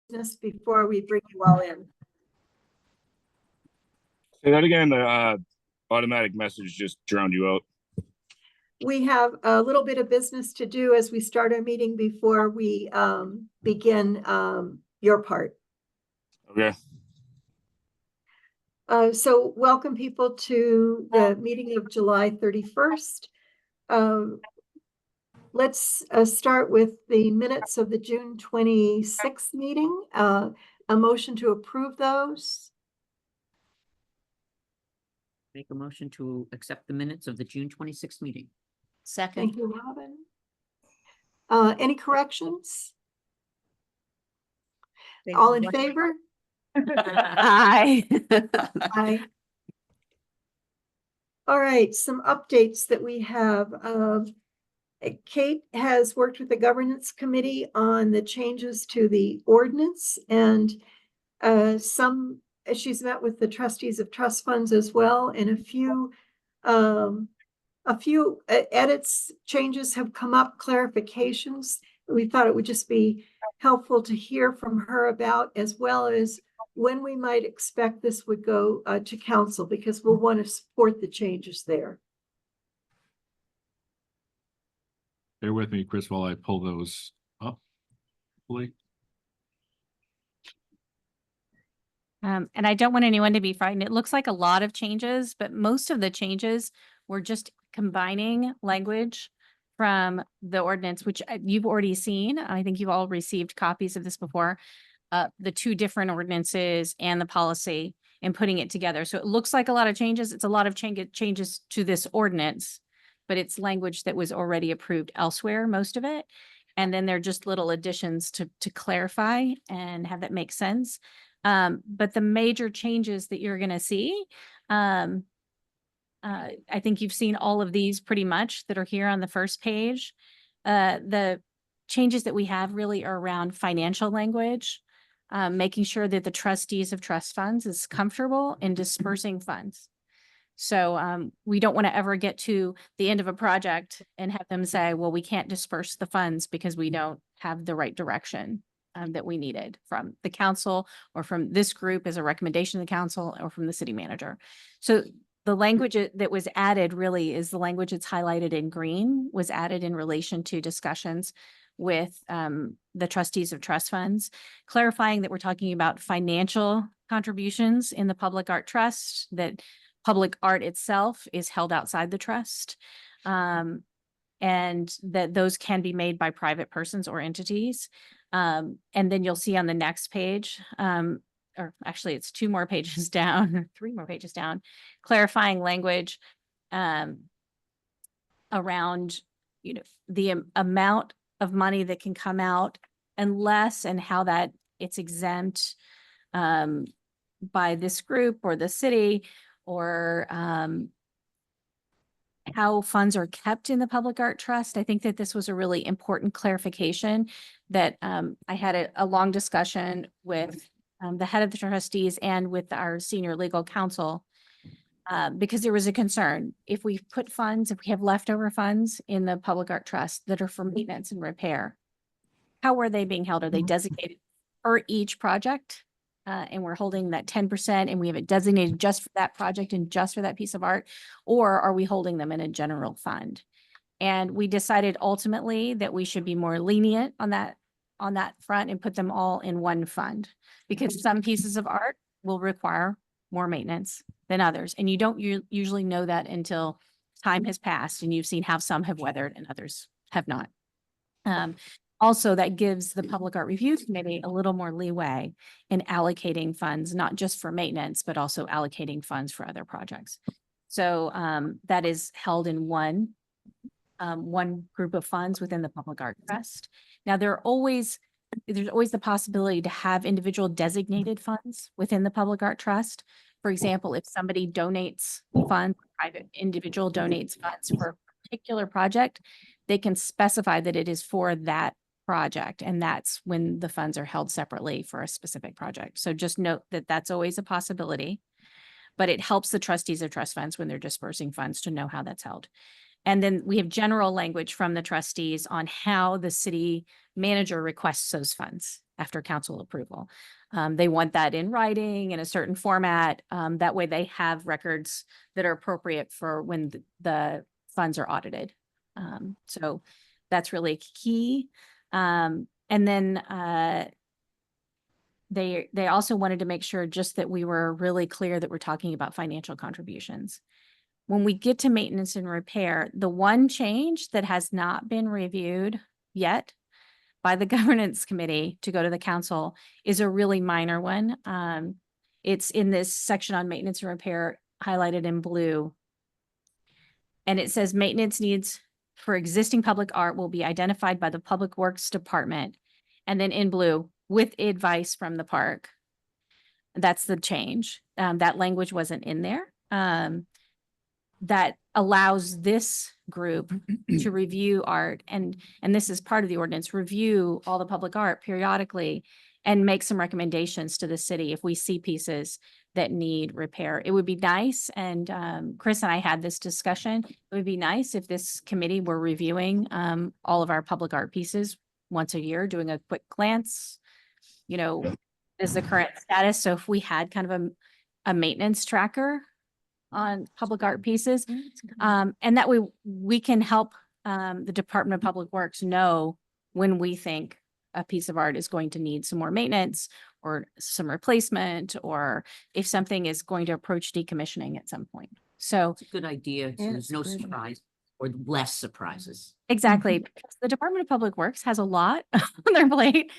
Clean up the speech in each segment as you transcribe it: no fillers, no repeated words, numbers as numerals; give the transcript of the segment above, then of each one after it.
business before we bring you all in? Say that again. The automatic message just drowned you out. We have a little bit of business to do as we start our meeting before we begin your part. Okay. So welcome people to the meeting of July 31st. Let's start with the minutes of the June 26th meeting. A motion to approve those. Make a motion to accept the minutes of the June 26th meeting. Second. Thank you, Robin. Any corrections? All in favor? Aye. Aye. All right, some updates that we have. Kate has worked with the governance committee on the changes to the ordinance, and she's met with the trustees of trust funds as well, and a few edits, changes have come up, clarifications. We thought it would just be helpful to hear from her about, as well as when we might expect this would go to council, because we'll want to support the changes there. Bear with me, Chris, while I pull those up. And I don't want anyone to be frightened. It looks like a lot of changes, but most of the changes were just combining language from the ordinance, which you've already seen. I think you've all received copies of this before, the two different ordinances and the policy, and putting it together. So it looks like a lot of changes. It's a lot of changes to this ordinance, but it's language that was already approved elsewhere, most of it. And then they're just little additions to clarify and have that make sense. But the major changes that you're going to see, I think you've seen all of these pretty much that are here on the first page. The changes that we have really are around financial language, making sure that the trustees of trust funds is comfortable in dispersing funds. So we don't want to ever get to the end of a project and have them say, well, we can't disperse the funds because we don't have the right direction that we needed from the council, or from this group as a recommendation to the council, or from the city manager. So the language that was added really is the language that's highlighted in green, was added in relation to discussions with the trustees of trust funds, clarifying that we're talking about financial contributions in the public art trust, that public art itself is held outside the trust, and that those can be made by private persons or entities. And then you'll see on the next page, or actually it's 2 more pages down, 3 more pages down, clarifying language around, the amount of money that can come out, unless and how that it's exempt by this group or the city, or how funds are kept in the public art trust. I think that this was a really important clarification that I had a long discussion with the head of the trustees and with our senior legal counsel, because there was a concern. If we put funds, if we have leftover funds in the public art trust that are for maintenance and repair, how are they being held? Are they designated for each project? And we're holding that 10%, and we have it designated just for that project and just for that piece of art, or are we holding them in a general fund? And we decided ultimately that we should be more lenient on that front and put them all in one fund, because some pieces of art will require more maintenance than others. And you don't usually know that until time has passed and you've seen how some have weathered and others have not. Also, that gives the Public Art Review Committee a little more leeway in allocating funds, not just for maintenance, but also allocating funds for other projects. So that is held in one group of funds within the Public Art Trust. Now, there's always the possibility to have individual designated funds within the Public Art Trust. For example, if somebody donates funds, private individual donates funds for a particular project, they can specify that it is for that project, and that's when the funds are held separately for a specific project. So just note that that's always a possibility, but it helps the trustees of trust funds when they're dispersing funds to know how that's held. And then we have general language from the trustees on how the city manager requests those funds. after council approval. They want that in writing in a certain format. That way they have records that are appropriate for when the funds are audited. So that's really key. And then they also wanted to make sure just that we were really clear that we're talking about financial contributions. When we get to maintenance and repair, the one change that has not been reviewed yet by the governance committee to go to the council is a really minor one. It's in this section on maintenance and repair highlighted in blue. And it says maintenance needs for existing public art will be identified by the Public Works Department. And then in blue, with advice from the park. That's the change. That language wasn't in there. That allows this group to review art and this is part of the ordinance, review all the public art periodically and make some recommendations to the city if we see pieces that need repair. It would be nice, and Chris and I had this discussion, it would be nice if this committee were reviewing all of our public art pieces once a year, doing a quick glance, you know, is the current status. So if we had kind of a maintenance tracker on public art pieces, and that way we can help the Department of Public Works know when we think a piece of art is going to need some more maintenance or some replacement, or if something is going to approach decommissioning at some point. So It's a good idea. So there's no Yes, good. surprise or less surprises. exactly, because the Department of Public Works has a lot on their plate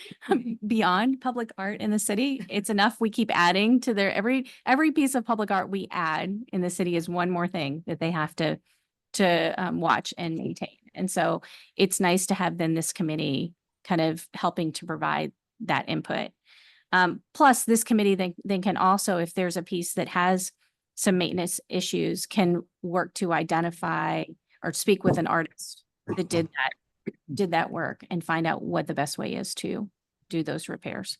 beyond public art in the city. It's enough. We keep adding to their every piece of public art we add in the city is one more thing that they have to watch and maintain. And so it's nice to have then this committee kind of helping to provide that input. Plus, this committee then can also, if there's a piece that has some maintenance issues, can work to identify or speak with an artist that did that work and find out what the best way is to do those repairs.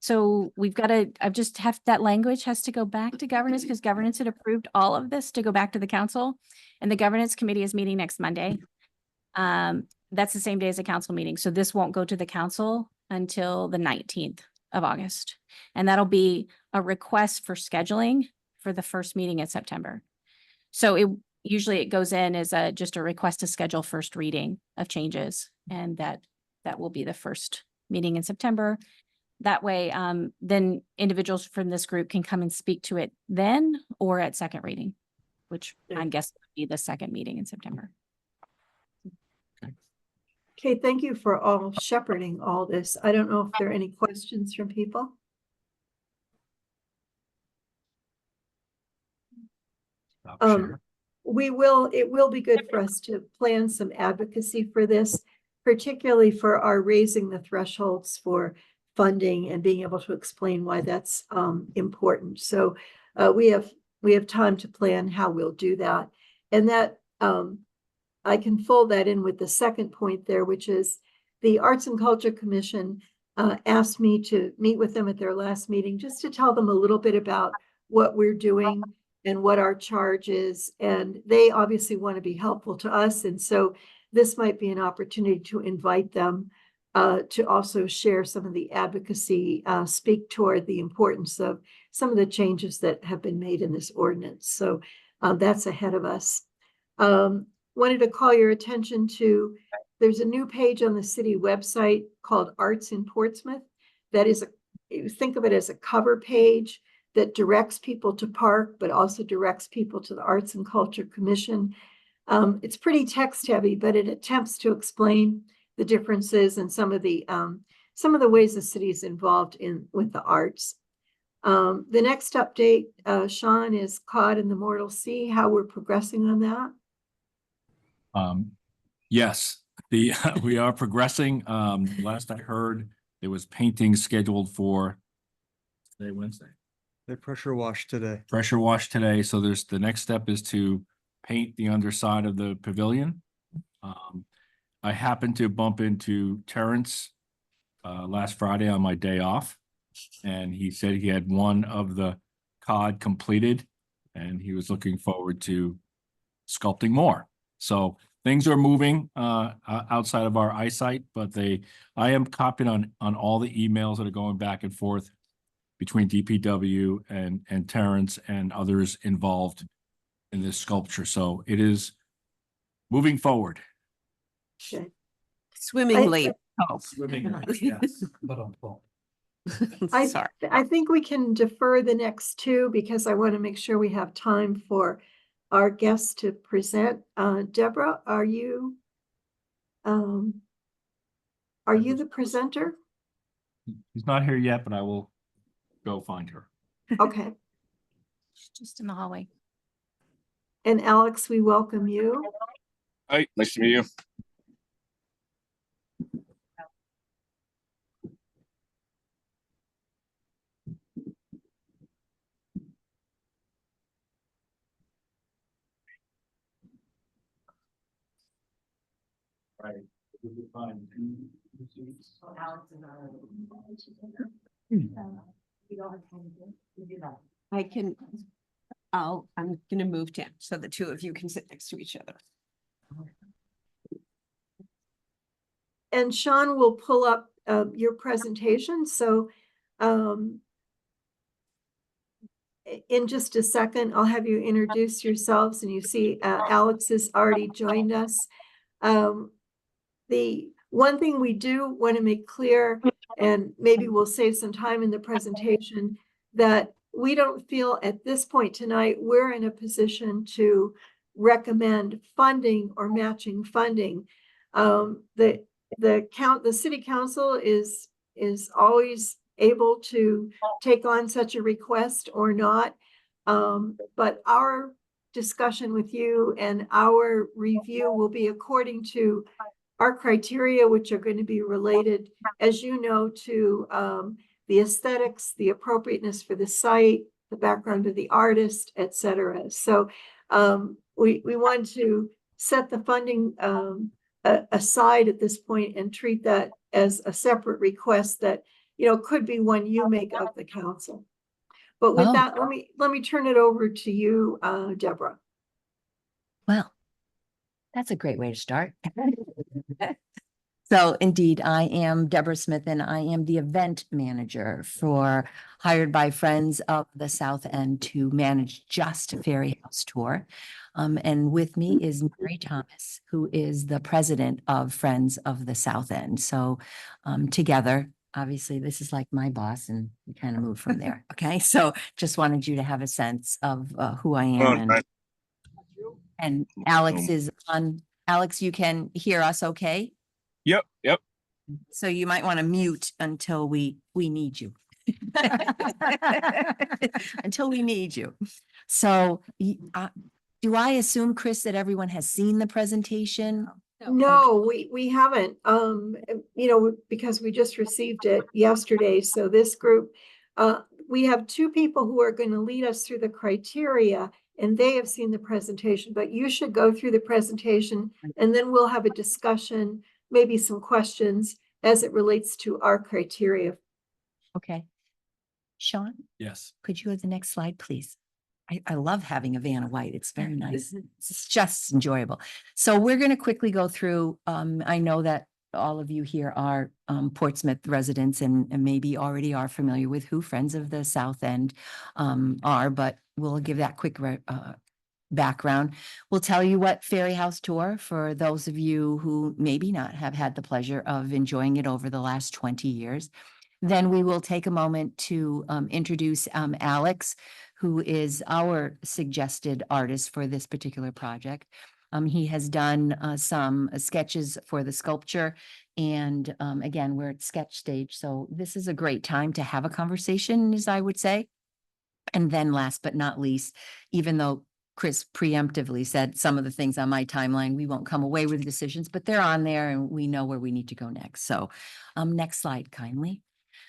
So we've got to, I've just have, that language has to go back to governance because governance had approved all of this to go back to the council, and the governance committee is meeting next Monday. That's the same day as the council meeting. So this won't go to the council until the 19th of August. And that'll be a request for scheduling for the first meeting in September. So usually it goes in as just a request to schedule first reading of changes. And that will be the first meeting in September. That way, then individuals from this group can come and speak to it then or at second reading, which I guess would be the second meeting in September. Okay, thank you for all shepherding all this. I don't know if there are any questions from people. It will be good for us to plan some advocacy for this, particularly for our raising the thresholds for funding and being able to explain why that's important. So we have time to plan how we'll do that. And that I can fold that in with the second point there, which is the Arts and Culture Commission asked me to meet with them at their last meeting just to tell them a little bit about what we're doing and what our charge is. And they obviously want to be helpful to us. And so this might be an opportunity to invite them to also share some of the advocacy, speak toward the importance of some of the changes that have been made in this ordinance. So that's ahead of us. Wanted to call your attention to, there's a new page on the city website called Arts in Portsmouth. That is, think of it as a cover page that directs people to park, but also directs people to the Arts and Culture Commission. It's pretty text heavy, but it attempts to explain the differences and some of the ways the city is involved with the arts. The next update, Sean, is Cod in the Mortal Sea, how we're progressing on that. Yes, we are progressing. Last I heard, there was painting scheduled for today, Wednesday. They pressure washed today. Pressure wash today. So the next step is to paint the underside of the pavilion. I happened to bump into Terrence last Friday on my day off, and he said he had one of the cod completed and he was looking forward to sculpting more. So things are moving outside of our eyesight, but I am copied on all the emails that are going back and forth between DPW and Terrence and others involved in this sculpture. So it is moving forward. Okay. Swimmingly. Yes. I, Sorry. I think we can defer the next two because I want to make sure we have time for our guests to present. Deborah, are you the presenter? He's not here yet, but I will go find her. Okay. Just in the hallway. And Alex, we welcome you. Hi, nice to meet you. Right. I can, I'm gonna move down so the two of you can sit next to each other. And Sean will pull up your presentation. So in just a second, I'll have you introduce yourselves, and you see Alex has already joined us. The one thing we do want to make clear, and maybe we'll save some time in the presentation, that we don't feel at this point tonight we're in a position to recommend funding or matching funding. The city council is always able to take on such a request or not. But our discussion with you and our review will be according to our criteria, which are going to be related, as you know, to the aesthetics, the appropriateness for the site, the background of the artist, et cetera. So we want to set the funding aside at this point and treat that as a separate request that, you know, could be one you make of the council. But with that, let me turn it over to you, Deborah. Well, that's a great way to start. So indeed, I am Deborah Smith and I am the event manager hired by Friends of the South End to manage Just Fairy House Tour. And with me is Mary Thomas, who is the president of Friends of the South End. So together, obviously this is like my boss and we kind of move from there. Okay, so just wanted you to have a sense of who I am. And Alex is on. Alex, you can hear us okay? Yep. So you might want to mute until we need you. Until we need you. So do I assume, Chris, that everyone has seen the presentation? No, we haven't, you know, because we just received it yesterday. So this group, we have two people who are going to lead us through the criteria, and they have seen the presentation, but you should go through the presentation and then we'll have a discussion, maybe some questions as it relates to our criteria. Okay. Sean, Yes. could you have the next slide, please? I love having a Vanna White. It's very nice. It's just enjoyable. So we're going to quickly go through. I know that all of you here are Portsmouth residents and maybe already are familiar with who Friends of the South End are, but we'll give that quick background. We'll tell you what Fairy House Tour, for those of you who maybe not have had the pleasure of enjoying it over the last 20 years. Then we will take a moment to introduce Alex, who is our suggested artist for this particular project. He has done some sketches for the sculpture. And again, we're at sketch stage. So this is a great time to have a conversation, as I would say. And then last but not least, even though Chris preemptively said some of the things on my timeline, we won't come away with decisions, but they're on there and we know where we need to go next. So next slide, kindly.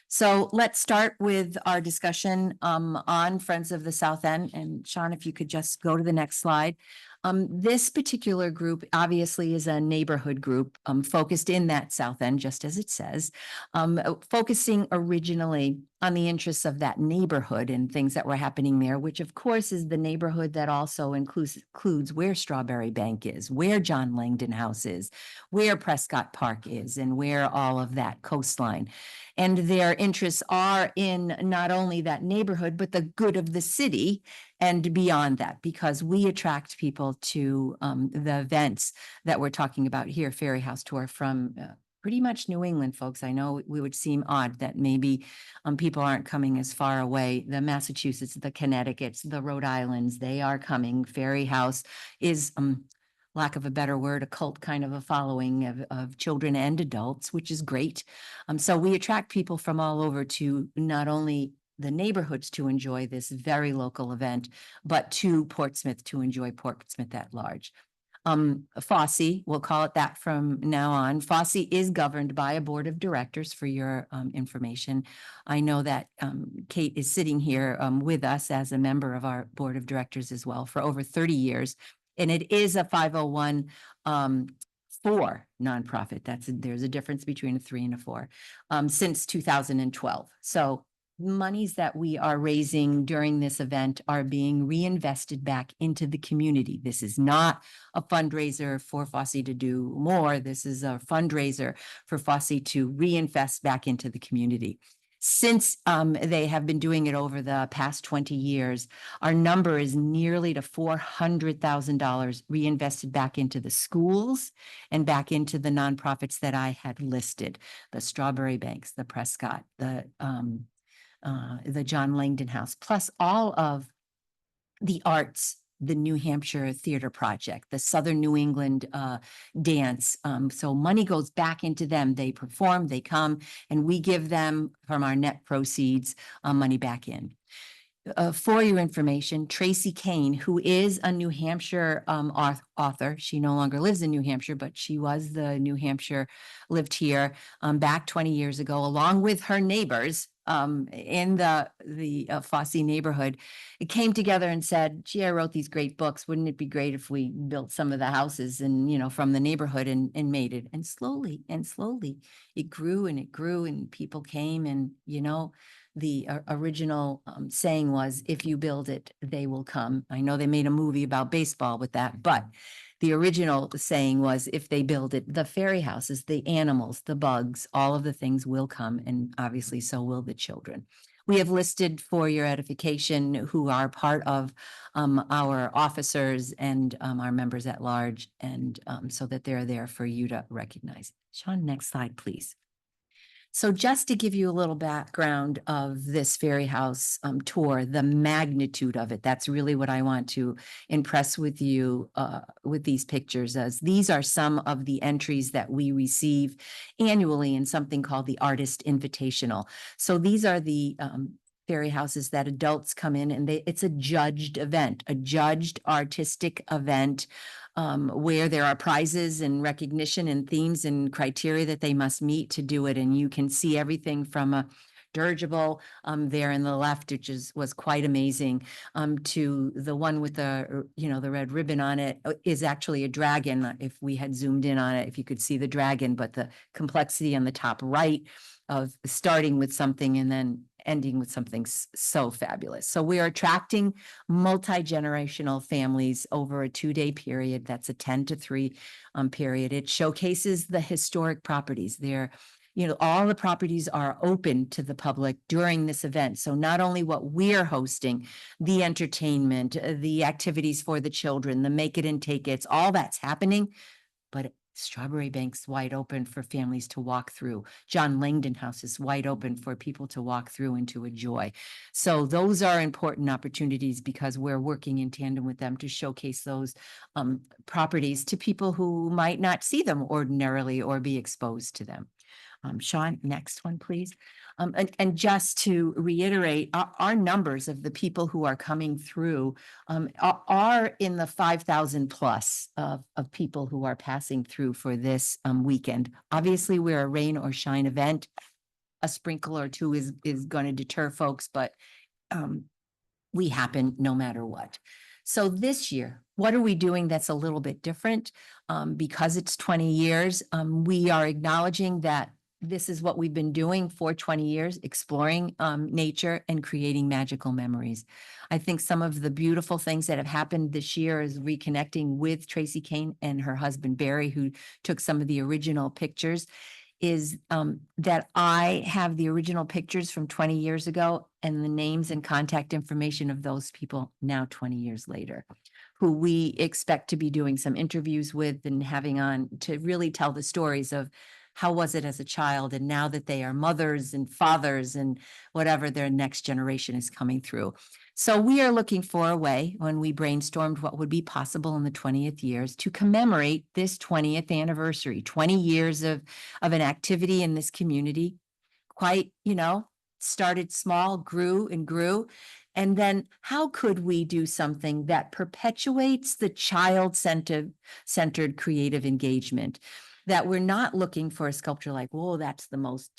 So let's start with our discussion on Friends of the South End. And Sean, if you could just go to the next slide. This particular group obviously is a neighborhood group focused in that South End, just as it says, focusing originally on the interests of that neighborhood and things that were happening there, which of course is the neighborhood that also includes where Strawberry Bank is, where John Langdon House is, where Prescott Park is, and where all of that coastline. And their interests are in not only that neighborhood, but the good of the city and beyond that, because we attract people to the events that we're talking about here, Ferry House Tour, from pretty much New England, folks. I know we would seem odd that maybe people aren't coming as far away. The Massachusetts, the Connecticut's, the Rhode Islands, they are coming. Ferry House is, lack of a better word, a cult kind of a following of children and adults, which is great. So we attract people from all over to not only the neighborhoods to enjoy this very local event, but to Portsmouth to enjoy Portsmouth at large. Fosse, we'll call it that from now on. Fosse is governed by a board of directors, for your information. I know that Kate is sitting here with us as a member of our board of directors as well for over 30 years. And it is a 501 4 nonprofit. There's a difference between a 3 and a 4 since 2012. So monies that we are raising during this event are being reinvested back into the community. This is not a fundraiser for Fosse to do more. This is a fundraiser for Fosse to reinvest back into the community. Since they have been doing it over the past 20 years, our number is nearly to $400,000 reinvested back into the schools and back into the nonprofits that I had listed: the Strawberry Banks, the Prescott, the John Langdon House, plus all of the arts, the New Hampshire Theater Project, the Southern New England dance. So money goes back into them. They perform, they come, and we give them from our net proceeds money back in. For your information, Tracy Kane, who is a New Hampshire author, she no longer lives in New Hampshire, but she was the New Hampshire, lived here back 20 years ago, along with her neighbors in the Fosse neighborhood. It came together and said, gee, I wrote these great books. Wouldn't it be great if we built some of the houses and, you know, from the neighborhood and made it? And slowly it grew and people came, and, you know, the original saying was, if you build it, they will come. I know they made a movie about baseball with that, but the original saying was, if they build it, the fairy houses, the animals, the bugs, all of the things will come, and obviously so will the children. We have listed, for your edification, who are part of our officers and our members at large, and so that they're there for you to recognize. Sean, next slide, please. So just to give you a little background of this Ferry House tour, the magnitude of it, that's really what I want to impress with you with these pictures, as these are some of the entries that we receive annually in something called the Artist Invitational. So these are the Ferry Houses that adults come in, and it's a judged event, a judged artistic event where there are prizes and recognition and themes and criteria that they must meet to do it. And you can see everything from a dirigible there in the left, which was quite amazing, to the one with the, the red ribbon on it is actually a dragon. If we had zoomed in on it, if you could see the dragon, but the complexity on the top right of starting with something and then ending with something so fabulous. So we are attracting multi-generational families over a 2-day period. That's a 10 to 3 period. It showcases the historic properties there. All the properties are open to the public during this event. So not only what we're hosting, the entertainment, the activities for the children, the make it and take it's, all that's happening, but Strawberry Bank's wide open for families to walk through. John Langdon House is wide open for people to walk through and to enjoy. So those are important opportunities because we're working in tandem with them to showcase those properties to people who might not see them ordinarily or be exposed to them. Sean, next one, please. And just to reiterate, our numbers of the people who are coming through are in the 5,000 plus of people who are passing through for this weekend. Obviously, we're a rain or shine event. A sprinkle or two is going to deter folks, but we happen no matter what. So this year, what are we doing that's a little bit different? Because it's 20 years, we are acknowledging that this is what we've been doing for 20 years, exploring nature and creating magical memories. I think some of the beautiful things that have happened this year is reconnecting with Tracy Kane and her husband Barry, who took some of the original pictures, is that I have the original pictures from 20 years ago and the names and contact information of those people now 20 years later, who we expect to be doing some interviews with and having on to really tell the stories of how was it as a child, and now that they are mothers and fathers and whatever their next generation is coming through. So we are looking for a way, when we brainstormed what would be possible in the 20th years, to commemorate this 20th anniversary, 20 years of an activity in this community. Quite, started small, grew and grew. And then how could we do something that perpetuates the child-centered creative engagement? That we're not looking for a sculpture like, whoa, that's the most,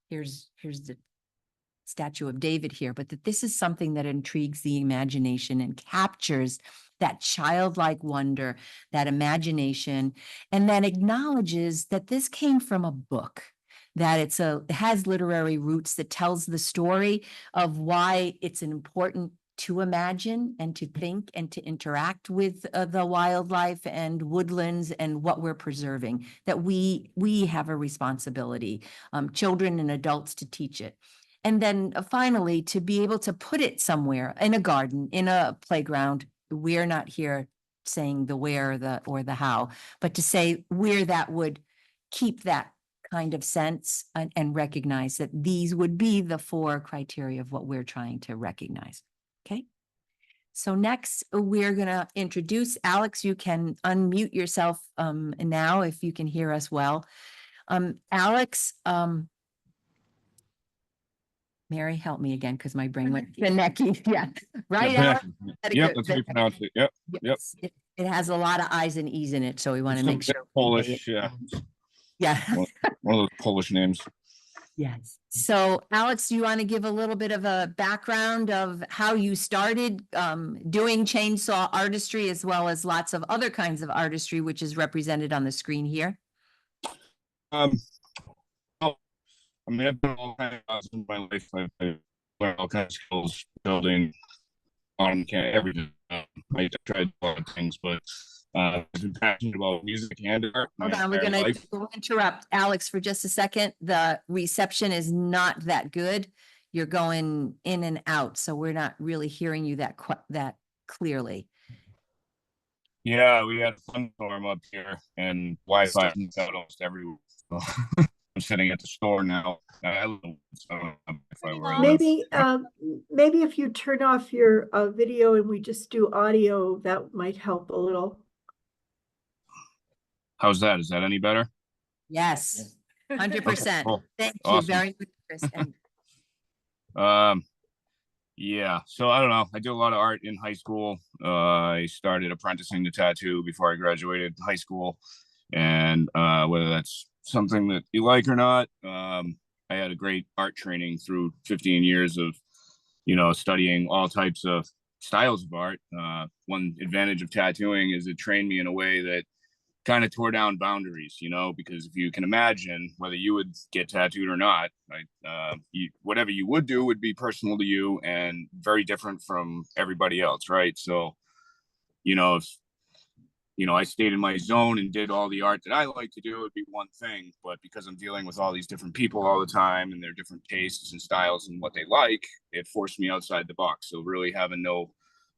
here's the statue of David here, but that this is something that intrigues the imagination and captures that childlike wonder, that imagination, and then acknowledges that this came from a book, that it has literary roots, that tells the story of why it's important to imagine and to think and to interact with the wildlife and woodlands and what we're preserving, that we have a responsibility, children and adults, to teach it. And then finally, to be able to put it somewhere in a garden, in a playground. We're not here saying the where or the how, but to say where that would keep that kind of sense and recognize that these would be the 4 criteria of what we're trying to recognize. Okay. So next we're going to introduce Alex. You can unmute yourself now if you can hear us well. Alex, Mary, help me again, because my brain went Benecki. Yeah. Right, Alex? Yep, that's how you pronounce it. Yep. Yes, it has a lot of I's and E's in it, so we want to Some make sure. Polish, yeah. Yeah. One of those Polish names. Yes. So Alex, do you want to give a little bit of a background of how you started doing chainsaw artistry, as well as lots of other kinds of artistry, which is represented on the screen here? Well, I mean, I've done all kinds of jobs in my life. I've learned all kinds of skills, building, on everything. I tried a lot of things, but I've been passionate about music and art. Hold on, we're gonna interrupt Alex for just a second. The reception is not that good. You're going in and out, so we're not really hearing you that clearly. Yeah, we had a thunderstorm up here, and Wi-Fi is out almost everywhere. So I'm sitting at the store now. Maybe if you turn off your video and we just do audio, that might help a little. How's that? Is that any better? Yes, 100%. Cool. Thank you Awesome. very much, Chris. Yeah, so I don't know. I did a lot of art in high school. I started apprenticing to tattoo before I graduated high school. And whether that's something that you like or not, I had a great art training through 15 years of, studying all types of styles of art. One advantage of tattooing is it trained me in a way that kind of tore down boundaries, because if you can imagine whether you would get tattooed or not, right, whatever you would do would be personal to you and very different from everybody else, right? So, if I stayed in my zone and did all the art that I like to do, it would be one thing. But because I'm dealing with all these different people all the time and their different tastes and styles and what they like, it forced me outside the box. So really having no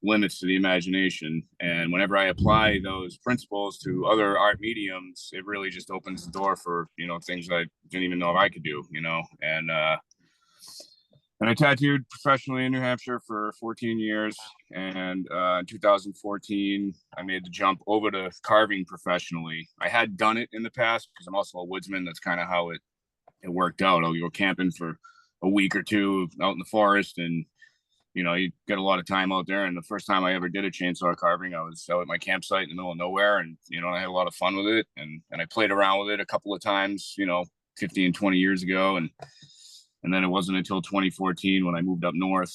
limits to the imagination. And whenever I apply those principles to other art mediums, it really just opens the door for, things I didn't even know if I could do, and I tattooed professionally in New Hampshire for 14 years. And in 2014, I made the jump over to carving professionally. I had done it in the past because I'm also a woodsman. That's kind of how it worked out. I'll go camping for a week or two out in the forest, and you get a lot of time out there. And the first time I ever did a chainsaw carving, I was out at my campsite in the middle of nowhere, and I had a lot of fun with it, and I played around with it a couple of times 15, 20 years ago, and then it wasn't until 2014 when I moved up north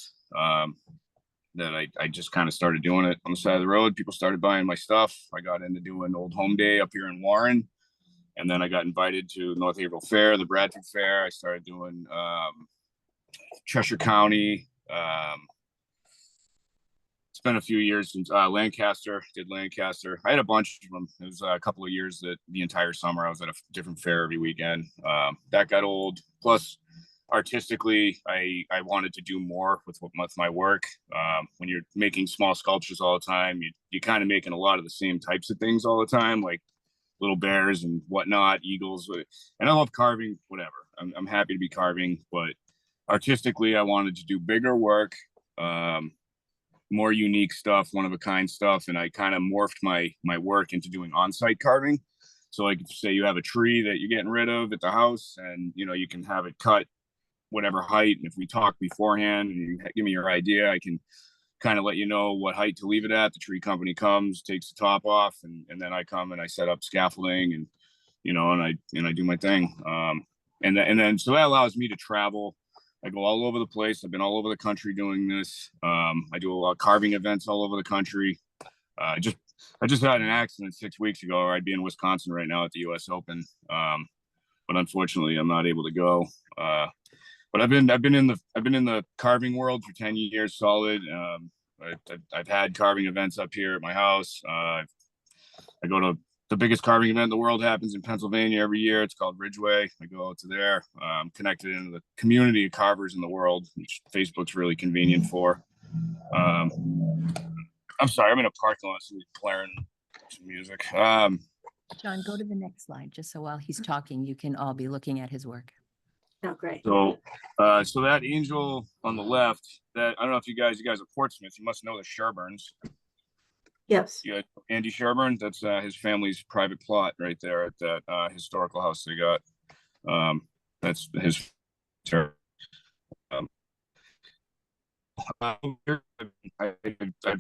that I just kind of started doing it on the side of the road. People started buying my stuff. I got into doing Old Home Day up here in Warren, And then I got invited to North Haverhill Fair, the Bradford Fair. I started doing Cheshire County. It's been a few years since Lancaster, did Lancaster. I had a bunch of them. It was a couple of years that the entire summer I was at a different fair every weekend. That got old. Plus, artistically, I wanted to do more with my work. When you're making small sculptures all the time, you're kind of making a lot of the same types of things all the time, like little bears and whatnot, eagles. And I love carving, whatever. I'm happy to be carving, but artistically, I wanted to do bigger work, more unique stuff, one of a kind stuff. And I kind of morphed my work into doing on-site carving. So like say you have a tree that you're getting rid of at the house, and you can have it cut whatever height. And if we talk beforehand and you give me your idea, I can kind of let you know what height to leave it at. The tree company comes, takes the top off, and then I come and I set up scaffolding, and and I do my thing. And then so that allows me to travel. I go all over the place. I've been all over the country doing this. I do a lot of carving events all over the country. I just had an accident 6 weeks ago, or I'd be in Wisconsin right now at the U.S. Open. But unfortunately, I'm not able to go. But I've been in the carving world for 10 years solid. I've had carving events up here at my house. I go to the biggest carving event in the world, happens in Pennsylvania every year. It's called Ridgeway. I go out to there. I'm connected into the community of carvers in the world, which Facebook's really convenient for. I'm sorry, I'm in a parking lot, so we're blaring some music. John, go to the next slide, just so while he's talking, you can all be looking at his work. Oh, great. So that angel on the left, that I don't know if you guys are Portsmouth, you must know the Sherburns. Yes. Yeah, Andy Sherburn, that's his family's private plot right there at that historical house they got. That's his I've done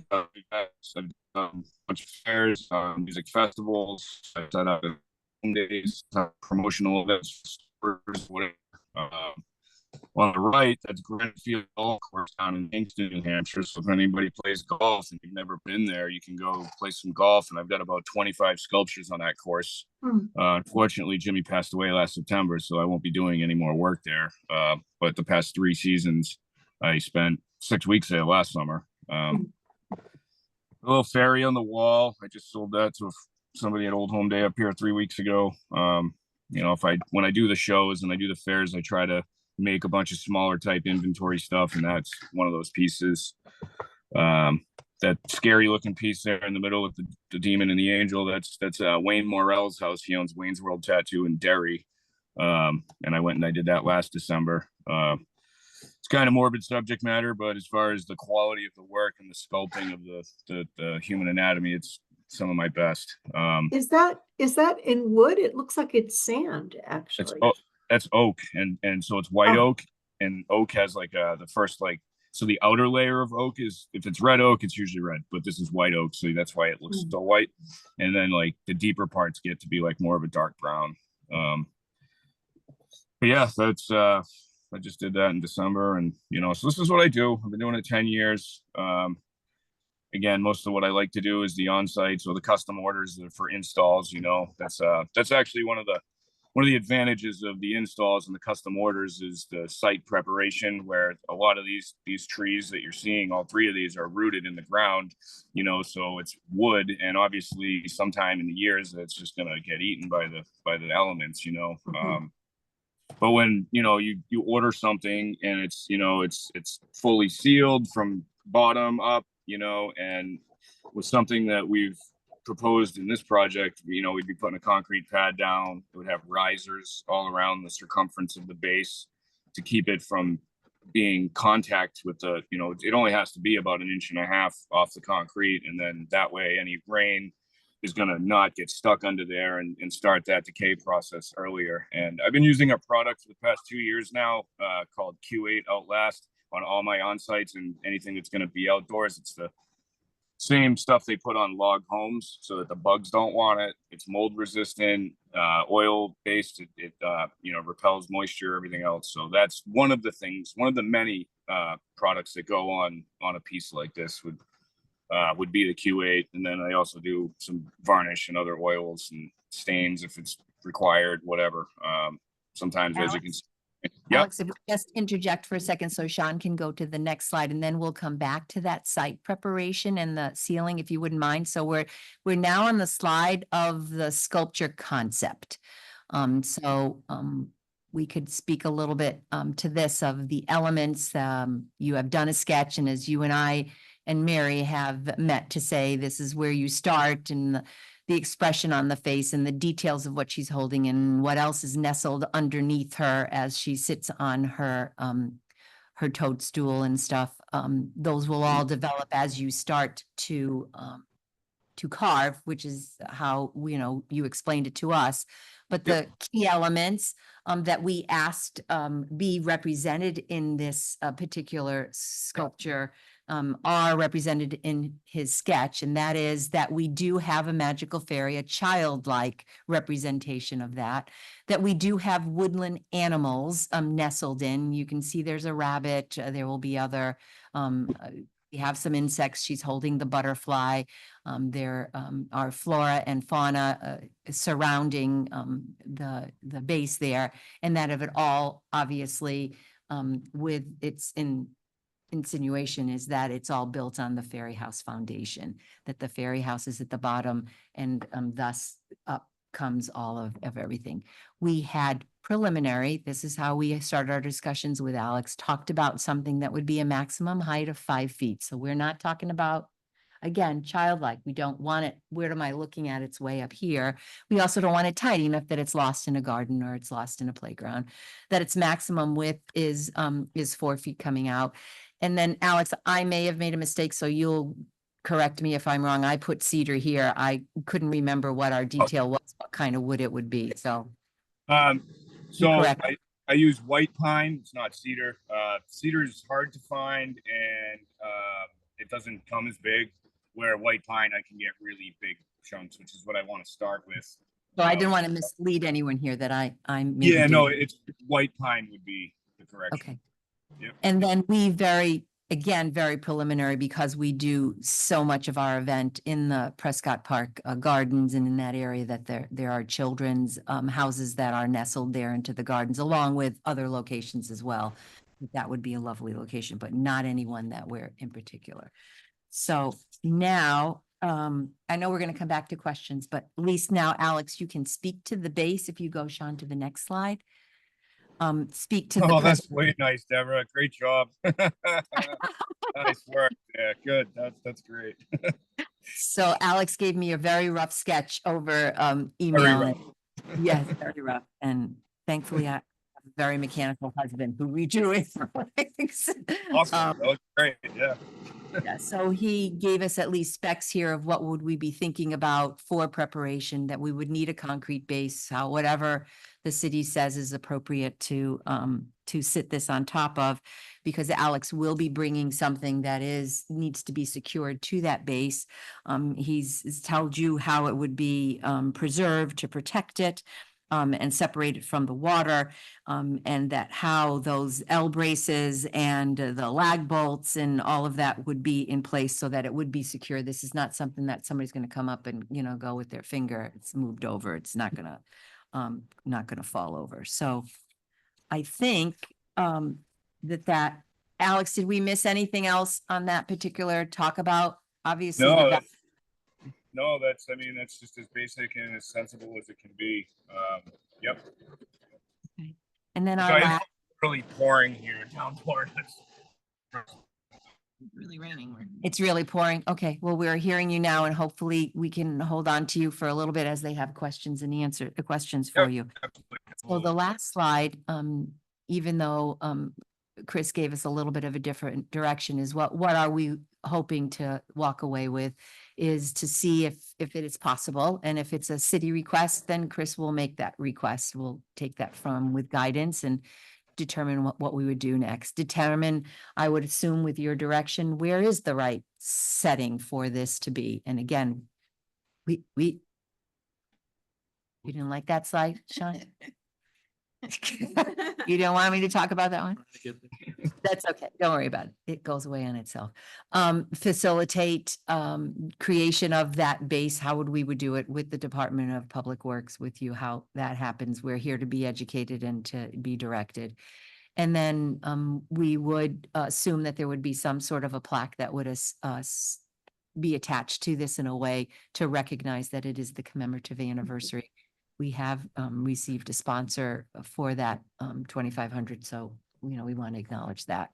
a bunch of fairs, music festivals, I've set up days, promotional events, whatever. On the right, that's Grandfield Golf Course down in Kingston, New Hampshire. So if anybody plays golf and you've never been there, you can go play some golf. And I've got about 25 sculptures on that course. Unfortunately, Jimmy passed away last September, so I won't be doing any more work there. But the past 3 seasons, I spent 6 weeks there last summer. A little fairy on the wall. I just sold that to somebody at Old Home Day up here 3 weeks ago. When I do the shows and I do the fairs, I try to make a bunch of smaller type inventory stuff, and that's one of those pieces. That scary looking piece there in the middle with the demon and the angel, that's Wayne Morrell's house. He owns Wayne's World Tattoo in Derry, and I went and I did that last December. It's kind of morbid subject matter, but as far as the quality of the work and the sculpting of the human anatomy, it's some of my best. Is that in wood? It looks like it's sand, actually. That's oak, and so it's white oak, and oak has like the first so the outer layer of oak is, if it's red oak, it's usually red, but this is white oak, so that's why it looks so white. And then like the deeper parts get to be like more of a dark brown. But yeah, that's I just did that in December, and so this is what I do. I've been doing it 10 years. Again, most of what I like to do is the on-site, so the custom orders for installs. That's actually one of the advantages of the installs and the custom orders is the site preparation, where a lot of these trees that you're seeing, all 3 of these are rooted in the ground, so it's wood, and obviously sometime in the years it's just going to get eaten by the elements, but when you order something and it's fully sealed from bottom up, and with something that we've proposed in this project, we'd be putting a concrete pad down. It would have risers all around the circumference of the base to keep it from being contact with it only has to be about 1.5 inches off the concrete, and then that way any rain is going to not get stuck under there and start that decay process earlier. And I've been using a product for the past 2 years now called Q8 Outlast on all my on-sites and anything that's going to be outdoors. It's the same stuff they put on log homes so that the bugs don't want it. It's mold resistant, oil based. It repels moisture, everything else. So that's one of the many products that go on a piece like this would be the Q8. And then I also do some varnish and other oils and stains if it's required, whatever. Sometimes as you can. Yep, Alex, if we just interject for a second so Sean can go to the next slide and then we'll come back to that site preparation and the ceiling, if you wouldn't mind. So we're now on the slide of the sculpture concept. We could speak a little bit to this of the elements. You have done a sketch, and as you and I and Mary have met to say, this is where you start, and the expression on the face and the details of what she's holding and what else is nestled underneath her as she sits on her toadstool and stuff. Those will all develop as you start to carve, which is how, you explained it to us. But the key elements that we asked be represented in this particular sculpture are represented in his sketch, and that is that we do have a magical fairy, a childlike representation of that we do have woodland animals nestled in. You can see there's a rabbit, there will be other, we have some insects, she's holding the butterfly. There are flora and fauna surrounding the base there, and that of it all, obviously, with its insinuation is that it's all built on the Fairy House foundation, that the Fairy House is at the bottom, and thus up comes all of everything. We had preliminary, this is how we started our discussions with Alex, talked about something that would be a maximum height of 5 feet. So we're not talking about, again, childlike. We don't want it, where am I looking at? It's way up here. We also don't want it tight enough that it's lost in a garden or it's lost in a playground, that its maximum width is 4 feet coming out. And then Alex, I may have made a mistake, so you'll correct me if I'm wrong. I put cedar here. I couldn't remember what our detail was, what kind of wood it would be, so. so correct. I use white pine. It's not cedar. Cedar is hard to find, and it doesn't come as big. Where white pine, I can get really big chunks, which is what I want to start with. So I didn't want to mislead anyone here that I'm. Yeah, no, it's white pine would be the correction. Okay. Yep. And then we very preliminary, because we do so much of our event in the Prescott Park gardens and in that area, that there are children's houses that are nestled there into the gardens, along with other locations as well. That would be a lovely location, but not anyone that we're in particular. So now, I know we're going to come back to questions, but at least now, Alex, you can speak to the base. If you go, Sean, to the next slide. Speak to the. Oh, that's way nice, Deborah. Great job. Nice work. Yeah, good. That's great. So Alex gave me a very rough sketch over Very email. rough. Yes, very rough. And thankfully I have a very mechanical husband who redrew it for us. Awesome. That was great. Yeah. Yeah, so he gave us at least specs here of what would we be thinking about for preparation, that we would need a concrete base, how whatever the city says is appropriate to sit this on top of, because Alex will be bringing something that needs to be secured to that base. He's told you how it would be preserved to protect it. And separate it from the water, and that how those L braces and the lag bolts and all of that would be in place so that it would be secure. This is not something that somebody's going to come up and, go with their finger. It's moved over. It's not going to fall over. So I think that Alex, did we miss anything else on that particular talk about? Obviously, No, that's just as basic and as sensible as it can be. Yep. Okay. And then So it's really pouring here in Florida. Really raining. it's really pouring. Okay, well, we're hearing you now, and hopefully we can hold on to you for a little bit as they have questions and questions for you. So the last slide, even though Chris gave us a little bit of a different direction, is what are we hoping to walk away with, is to see if it is possible. And if it's a city request, then Chris will make that request. We'll take that from with guidance and determine what we would do next. Determine, I would assume with your direction, where is the right setting for this to be? And again, you didn't like that slide, Sean? You don't want me to talk about that one? That's okay. Don't worry about it. It goes away on itself. Facilitate creation of that base. How would we do it with the Department of Public Works, with you, how that happens. We're here to be educated and to be directed. And then we would assume that there would be some sort of a plaque that would be attached to this in a way to recognize that it is the commemorative anniversary. We have received a sponsor for that 2,500. So, you know, we want to acknowledge that.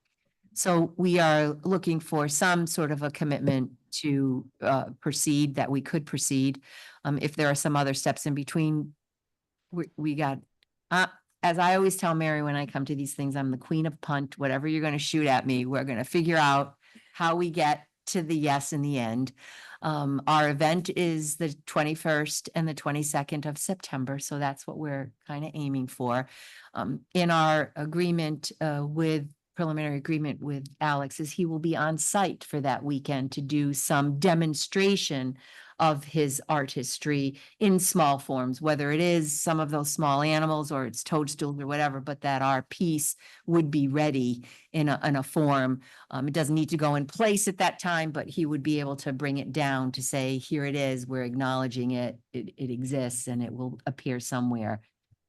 So we are looking for some sort of a commitment to proceed, that we could proceed. If there are some other steps in between, we got, as I always tell Mary when I come to these things, I'm the queen of punt. Whatever you're going to shoot at me, we're going to figure out how we get to the yes in the end. Our event is the 21st and the 22nd of September. So that's what we're kind of aiming for. In our agreement preliminary agreement with Alex is he will be on site for that weekend to do some demonstration of his artistry in small forms, whether it is some of those small animals or it's toadstools or whatever, but that our piece would be ready in a form. It doesn't need to go in place at that time, but he would be able to bring it down to say, here it is, we're acknowledging it, it exists, and it will appear somewhere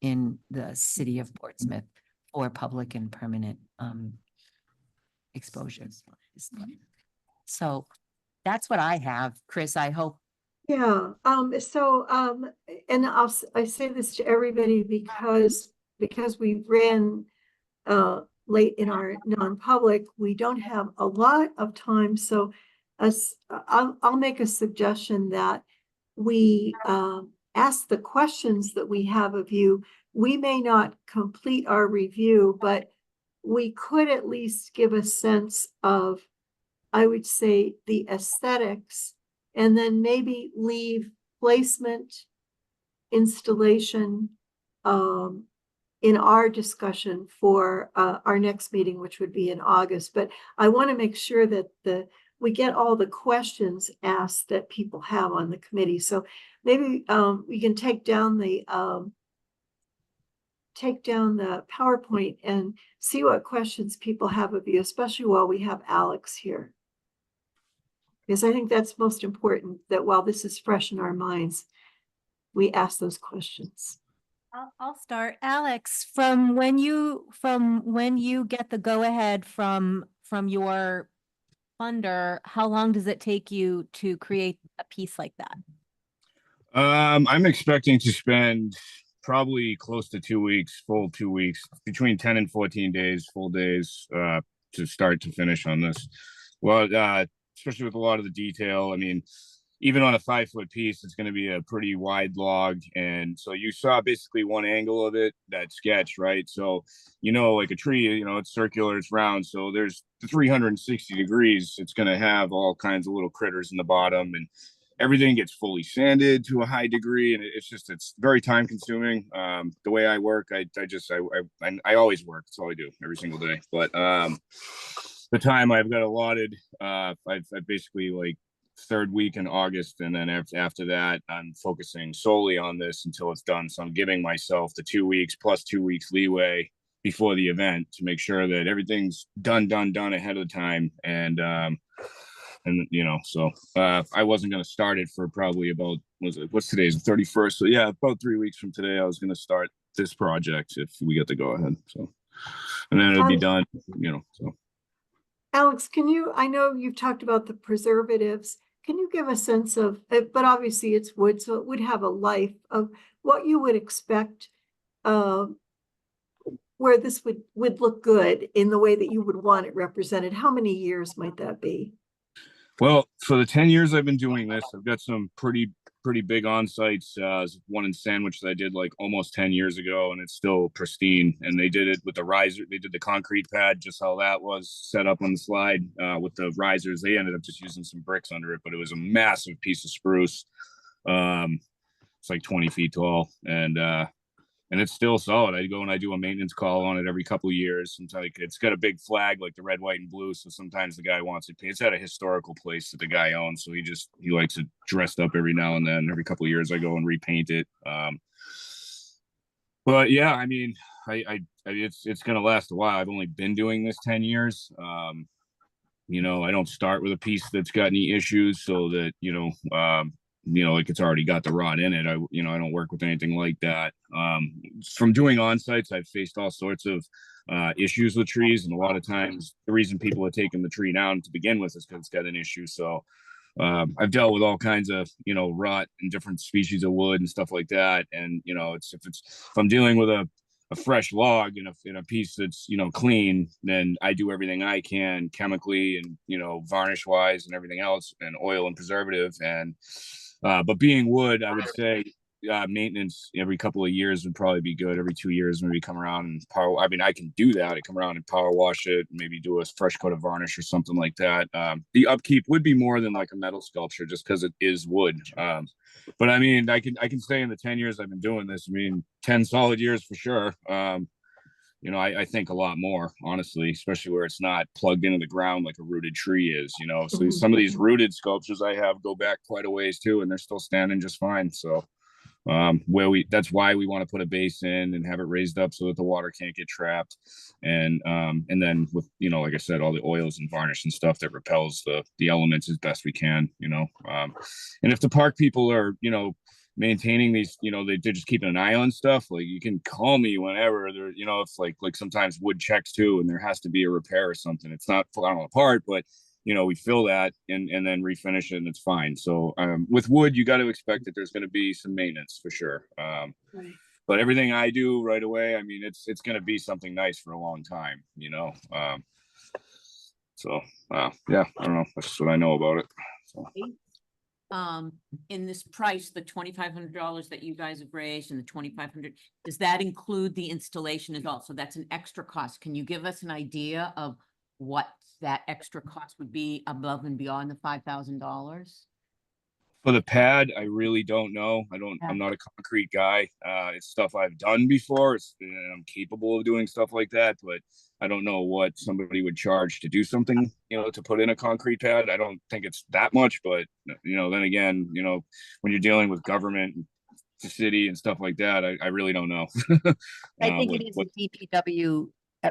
in the city of Portsmouth for public and permanent exposure. So that's what I have, Chris. I hope. Yeah, and I say this to everybody because we ran late in our non-public, we don't have a lot of time. So I'll make a suggestion that we ask the questions that we have of you. We may not complete our review, but we could at least give a sense of, I would say, the aesthetics, and then maybe leave placement, installation in our discussion for our next meeting, which would be in August. But I want to make sure that we get all the questions asked that people have on the committee. So maybe we can take down the PowerPoint and see what questions people have of you, especially while we have Alex here. Because I think that's most important, that while this is fresh in our minds, we ask those questions. I'll start. Alex, from when you get the go ahead from your funder, how long does it take you to create a piece like that? I'm expecting to spend probably close to 2 weeks, full 2 weeks, between 10 and 14 days, full days, to start to finish on this. Well, especially with a lot of the detail. I mean, even on a 5-foot piece, it's going to be a pretty wide log. And so you saw basically one angle of it, that sketch, right? So, you know, like a tree, you know, it's circular, it's round. So there's 360 degrees. It's going to have all kinds of little critters in the bottom, and everything gets fully sanded to a high degree. And it's very time consuming. The way I work, I always work. That's all I do every single day. But the time I've got allotted, I've basically like third week in August, and then after that I'm focusing solely on this until it's done. So I'm giving myself the 2 weeks plus 2 weeks leeway before the event to make sure that everything's done ahead of time. And you know, so I wasn't going to start it for probably about, what's today's the 31st, so yeah, about 3 weeks from today I was going to start this project if we get to go ahead. So, and then it'll be done, you know. So Alex, I know you've talked about the preservatives. Can you give a sense of, but obviously it's wood, so it would have a life, of what you would expect, where this would look good in the way that you would want it represented? How many years might that be? well, for the 10 years I've been doing this, I've got some pretty big on sites. One in Sandwich that I did like almost 10 years ago, and it's still pristine. And they did it with the riser. They did the concrete pad, just how that was set up on the slide with the risers. They ended up just using some bricks under it, but it was a massive piece of spruce. It's like 20 feet tall, and it's still solid. I go and I do a maintenance call on it every couple of years. Sometimes like, it's got a big flag like the red, white, and blue. So sometimes the guy wants it. It's at a historical place that the guy owns. So he likes it dressed up every now and then. Every couple of years I go and repaint it. But yeah, I mean, it's gonna last a while. I've only been doing this 10 years. I don't start with a piece that's got any issues, so that like it's already got the rot in it. I don't work with anything like that. From doing on sites, I've faced all sorts of issues with trees, and a lot of times the reason people are taking the tree down to begin with is because it's got an issue. So I've dealt with all kinds of rot and different species of wood and stuff like that. And if I'm dealing with a fresh log in a piece that's clean, then I do everything I can chemically and varnish wise and everything else, and oil and preservative. And but being wood, I would say maintenance every couple of years would probably be good. Every 2 years, maybe come around and power. I mean, I can do that. I come around and power wash it, maybe do a fresh coat of varnish or something like that. The upkeep would be more than like a metal sculpture, just because it is wood. But I mean, I can say in the 10 years I've been doing this, I mean, 10 solid years for sure. I think a lot more, honestly, especially where it's not plugged into the ground like a rooted tree is, So some of these rooted sculptures I have go back quite a ways too, and they're still standing just fine. So that's why we want to put a base in and have it raised up so that the water can't get trapped. And then with, like I said, all the oils and varnish and stuff that repels the elements as best we can, and if the park people are, maintaining these, they're just keeping an eye on stuff. Like, you can call me whenever there, if like sometimes wood checks too, and there has to be a repair or something. It's not falling apart, but we fill that and then refinish it and it's fine. So with wood, you got to expect that there's going to be some maintenance for sure. Right. But everything I do right away, I mean, it's going to be something nice for a long time, So yeah, I don't know. That's just what I know about it. So. In this price, the $2,500 that you guys have raised and the 2,500, does that include the installation as well? So that's an extra cost. Can you give us an idea of what that extra cost would be above and beyond the $5,000? For the pad, I really don't know. I'm not a concrete guy. It's stuff I've done before. And I'm capable of doing stuff like that, but I don't know what somebody would charge to do something, to put in a concrete pad. I don't think it's that much, but then again, when you're dealing with government, the city and stuff like that, I really don't know. I think it is a DPW.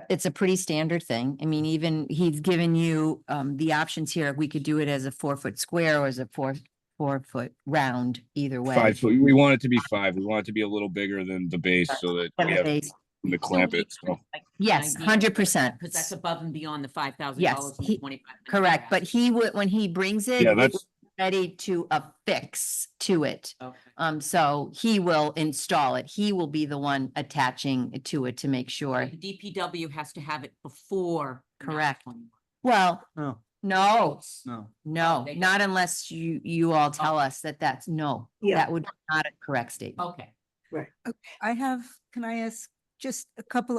It's a pretty standard thing. I mean, even he's given you the options here. We could do it as a 4-foot square or as a 4-foot round, either way. 5 foot. We want it to be 5. We want it to be a little bigger than the base so that we have to clamp it. So. Yes, 100%. Because that's above and beyond the $5,000. Yes, and he- 2,500. Correct, but he would, when he brings it, Yeah, it's ready to affix to it. Okay. So he will install it. He will be the one attaching it to it to make sure. The DPW has to have it before. Correct. 9/21. Well, No, no, no. no, they- not unless you all tell us that's no. Yeah. That would be not a correct statement. Okay. Right. Can I ask just a couple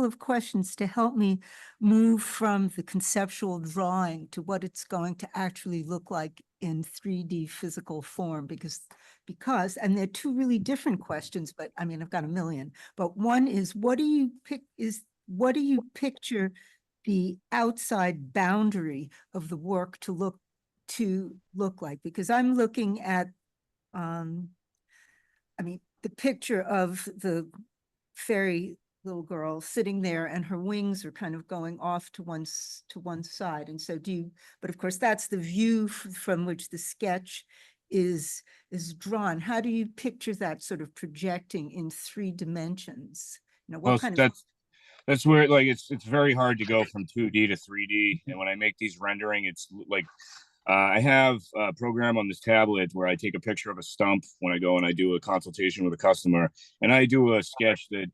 of questions to help me move from the conceptual drawing to what it's going to actually look like in 3D physical form, because, and they're two really different questions, but I mean, I've got a million. But one is, what do you picture the outside boundary of the work to look like? Because I'm looking at, the picture of the fairy little girl sitting there and her wings are kind of going off to one side. And so but of course that's the view from which the sketch is drawn. How do you picture that sort of projecting in 3 dimensions? What kind of? That's where it's very hard to go from 2D to 3D. And when I make these rendering, it's like I have a program on this tablet where I take a picture of a stump when I go and I do a consultation with a customer, and I do a sketch that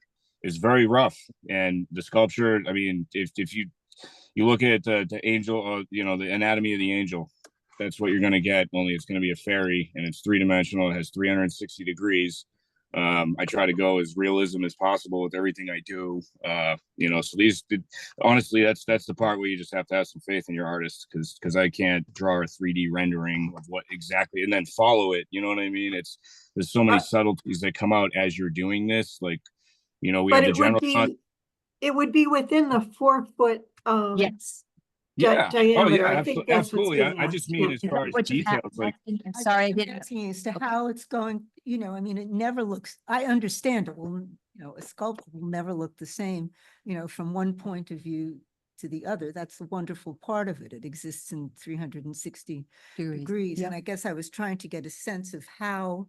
is very rough. And the sculpture, I mean, if you look at the angel, the anatomy of the angel, that's what you're going to get. Only it's going to be a fairy, and it's 3-dimensional. It has 360 degrees. I try to go as realism as possible with everything I do. So honestly, that's the part where you just have to have some faith in your artist, because I can't draw a 3D rendering of what exactly and then follow it. You know what I mean? There's so many subtleties that come out as you're doing this. Like, we But have the general. it would be within the 4-foot. Yes. Yeah. Oh, diameter. yeah, I think that's what's absolutely. I being just asked. mean Yeah. as far as details, like, I'm sorry, I didn't. Asking as to how it's going, I mean, it never looks, I understand it will, a sculpture will never look the same, from one point of view to the other. That's the wonderful part of it. It exists in 360 degrees. And I guess I was trying to get a sense of how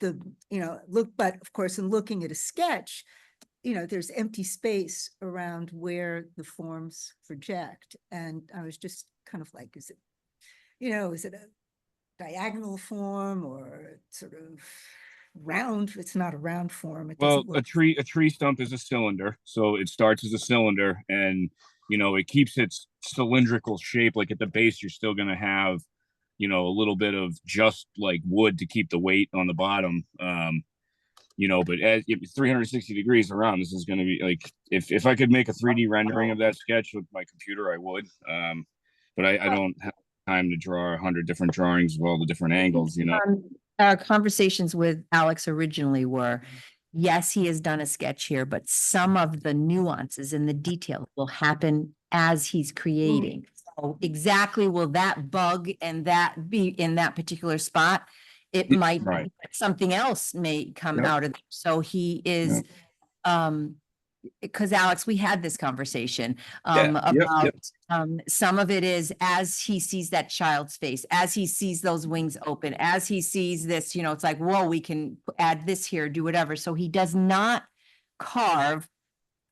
but of course, in looking at a sketch, there's empty space around where the forms project. And I was just kind of like, is it a diagonal form or sort of round? It's not a round form. It well, doesn't look. a tree stump is a cylinder, so it starts as a cylinder, and it keeps its cylindrical shape. Like at the base, you're still going to have, a little bit of just like wood to keep the weight on the bottom. But as if it's 360 degrees around, this is going to be like, if I could make a 3D rendering of that sketch with my computer, I would. But I don't have time to draw 100 different drawings of all the different angles. Our conversations with Alex originally were, yes, he has done a sketch here, but some of the nuances and the detail will happen as he's creating. So exactly will that bug and that be in that particular spot? It Yeah, might, right. something else may come Yep. out of it. So he is, because Alex, we had this conversation Yep, about yep. some of it is as he sees that child's face, as he sees those wings open, as he sees this, it's like, whoa, we can add this here, do whatever. So he does not carve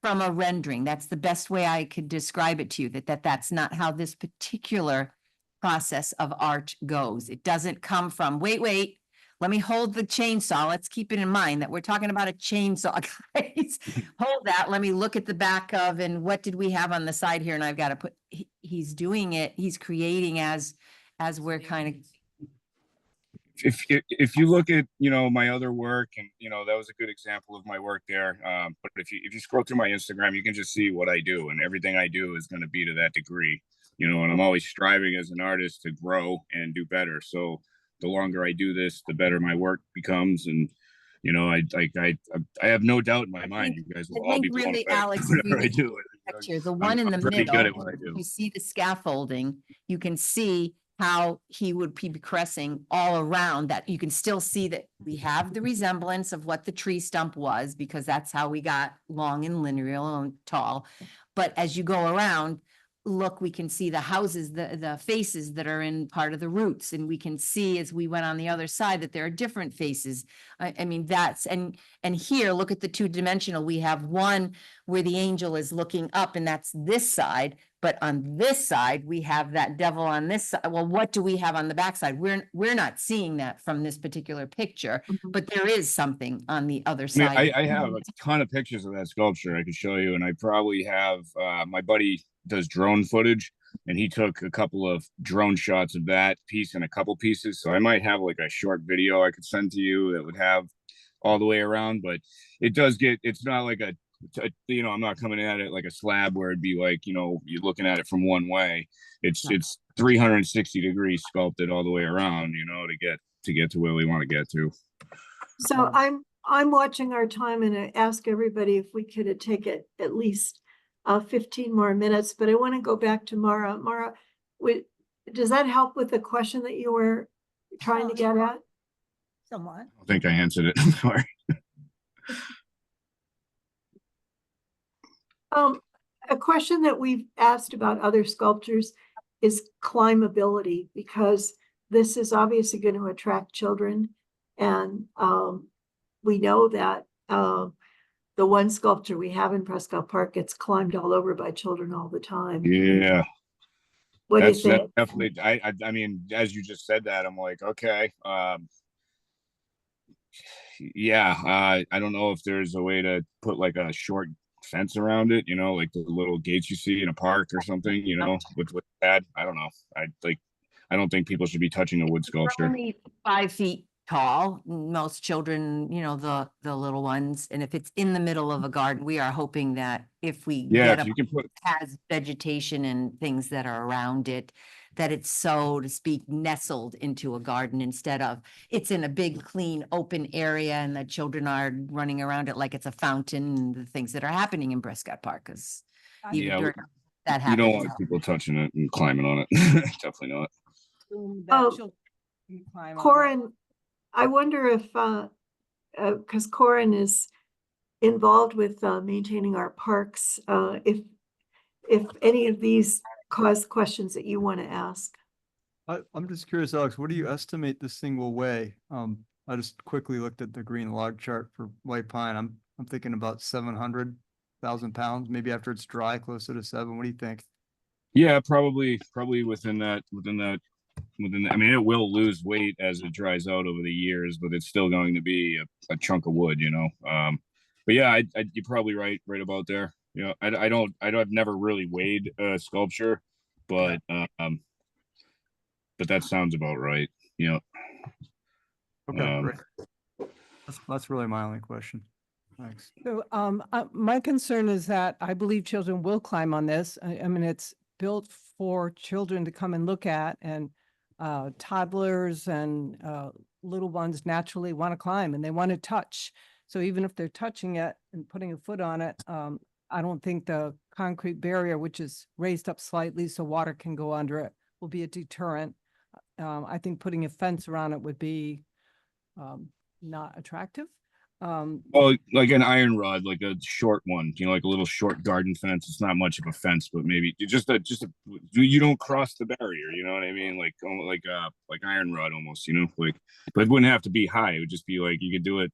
from a rendering. That's the best way I could describe it to you, that's not how this particular process of art goes. It doesn't come from, wait, let me hold the chainsaw. Let's keep it in mind that we're talking about a chainsaw, guys. Hold that. Let me look at the back of, and what did we have on the side here? And I've got to put, he's doing it. He's creating as we're kind of. If you look at my other work, and that was a good example of my work there, but if you scroll through my Instagram, you can just see what I do, and everything I do is going to be to that degree, and I'm always striving as an artist to grow and do better. So the longer I do this, the better my work becomes. And I have no doubt in my mind you guys will all be blown away Alex, whatever I do. Picture, the one in the pretty good at middle, what I do. you see the scaffolding, you can see how he would be progressing all around that. You can still see that we have the resemblance of what the tree stump was, because that's how we got long and linear and tall. But as you go around, look, we can see the houses, the faces that are in part of the roots. And we can see as we went on the other side that there are different faces. I mean, that's, and here, look at the 2-dimensional. We have one where the angel is looking up, and that's this side. But on this side, we have that devil on this side. Well, what do we have on the backside? We're not seeing that from this particular picture, but there is something on the other I mean, side. I have a ton of pictures of that sculpture I could show you, and I probably have my buddy does drone footage, and he took a couple of drone shots of that piece and a couple pieces. So I might have like a short video I could send to you that would have all the way around, but it does get, it's not like I'm not coming at it like a slab where it'd be like, you're looking at it from one way. It's 360 degrees sculpted all the way around, to get to where we want to get to. So I'm watching our time, and I ask everybody if we could take it at least 15 more minutes, but I want to go back to Mara. Mara, does that help with the question that you were trying to get at? Somewhat. I think I answered it. I'm sorry. A question that we've asked about other sculptures is climbability, because this is obviously going to attract children. And we know that the one sculpture we have in Prescott Park gets climbed all over by children all the time. Yeah. What do you That's think? definitely, I mean, as you just said that, I'm like, okay. Yeah, I don't know if there's a way to put like a short fence around it, like the little gates you see in a park or something, with that. I don't know. I don't think people should be touching a wood sculpture. Only 5 feet tall, most children, the little ones. And if it's in the middle of a garden, we are hoping that if we Yeah, get if you can put, has vegetation and things that are around it, that it's, so to speak, nestled into a garden instead of it's in a big, clean, open area and the children are running around it like it's a fountain, and the things that are happening in Prescott Park. Because yeah, that You don't happens. want people touching it and climbing on it. Definitely not. Oh, Corin, I wonder if, because Corin is involved with maintaining our parks, if any of these cause questions that you want to ask. I'm just curious, Alex, what do you estimate this thing will weigh? I just quickly looked at the green log chart for white pine. I'm thinking about 700,000 pounds, maybe after it's dry, closer to 7. What do you think? Yeah, probably within that. I mean, it will lose weight as it dries out over the years, but it's still going to be a chunk of wood, you know. But yeah, you're probably right about there. You know, I've never really weighed sculpture, but that sounds about right. You know. Okay, great. That's really my only question. Thanks. So, my concern is that I believe children will climb on this. I mean, it's built for children to come and look at, and toddlers and little ones naturally want to climb and they want to touch. So even if they're touching it and putting a foot on it, I don't think the concrete barrier, which is raised up slightly so water can go under it, will be a deterrent. I think putting a fence around it would be not attractive. Well, like an iron rod, like a short one, you know, like a little short garden fence. It's not much of a fence, but maybe you don't cross the barrier. You know what I mean? Like iron rod almost. You know, like, but it wouldn't have to be high. It would just be like you could do it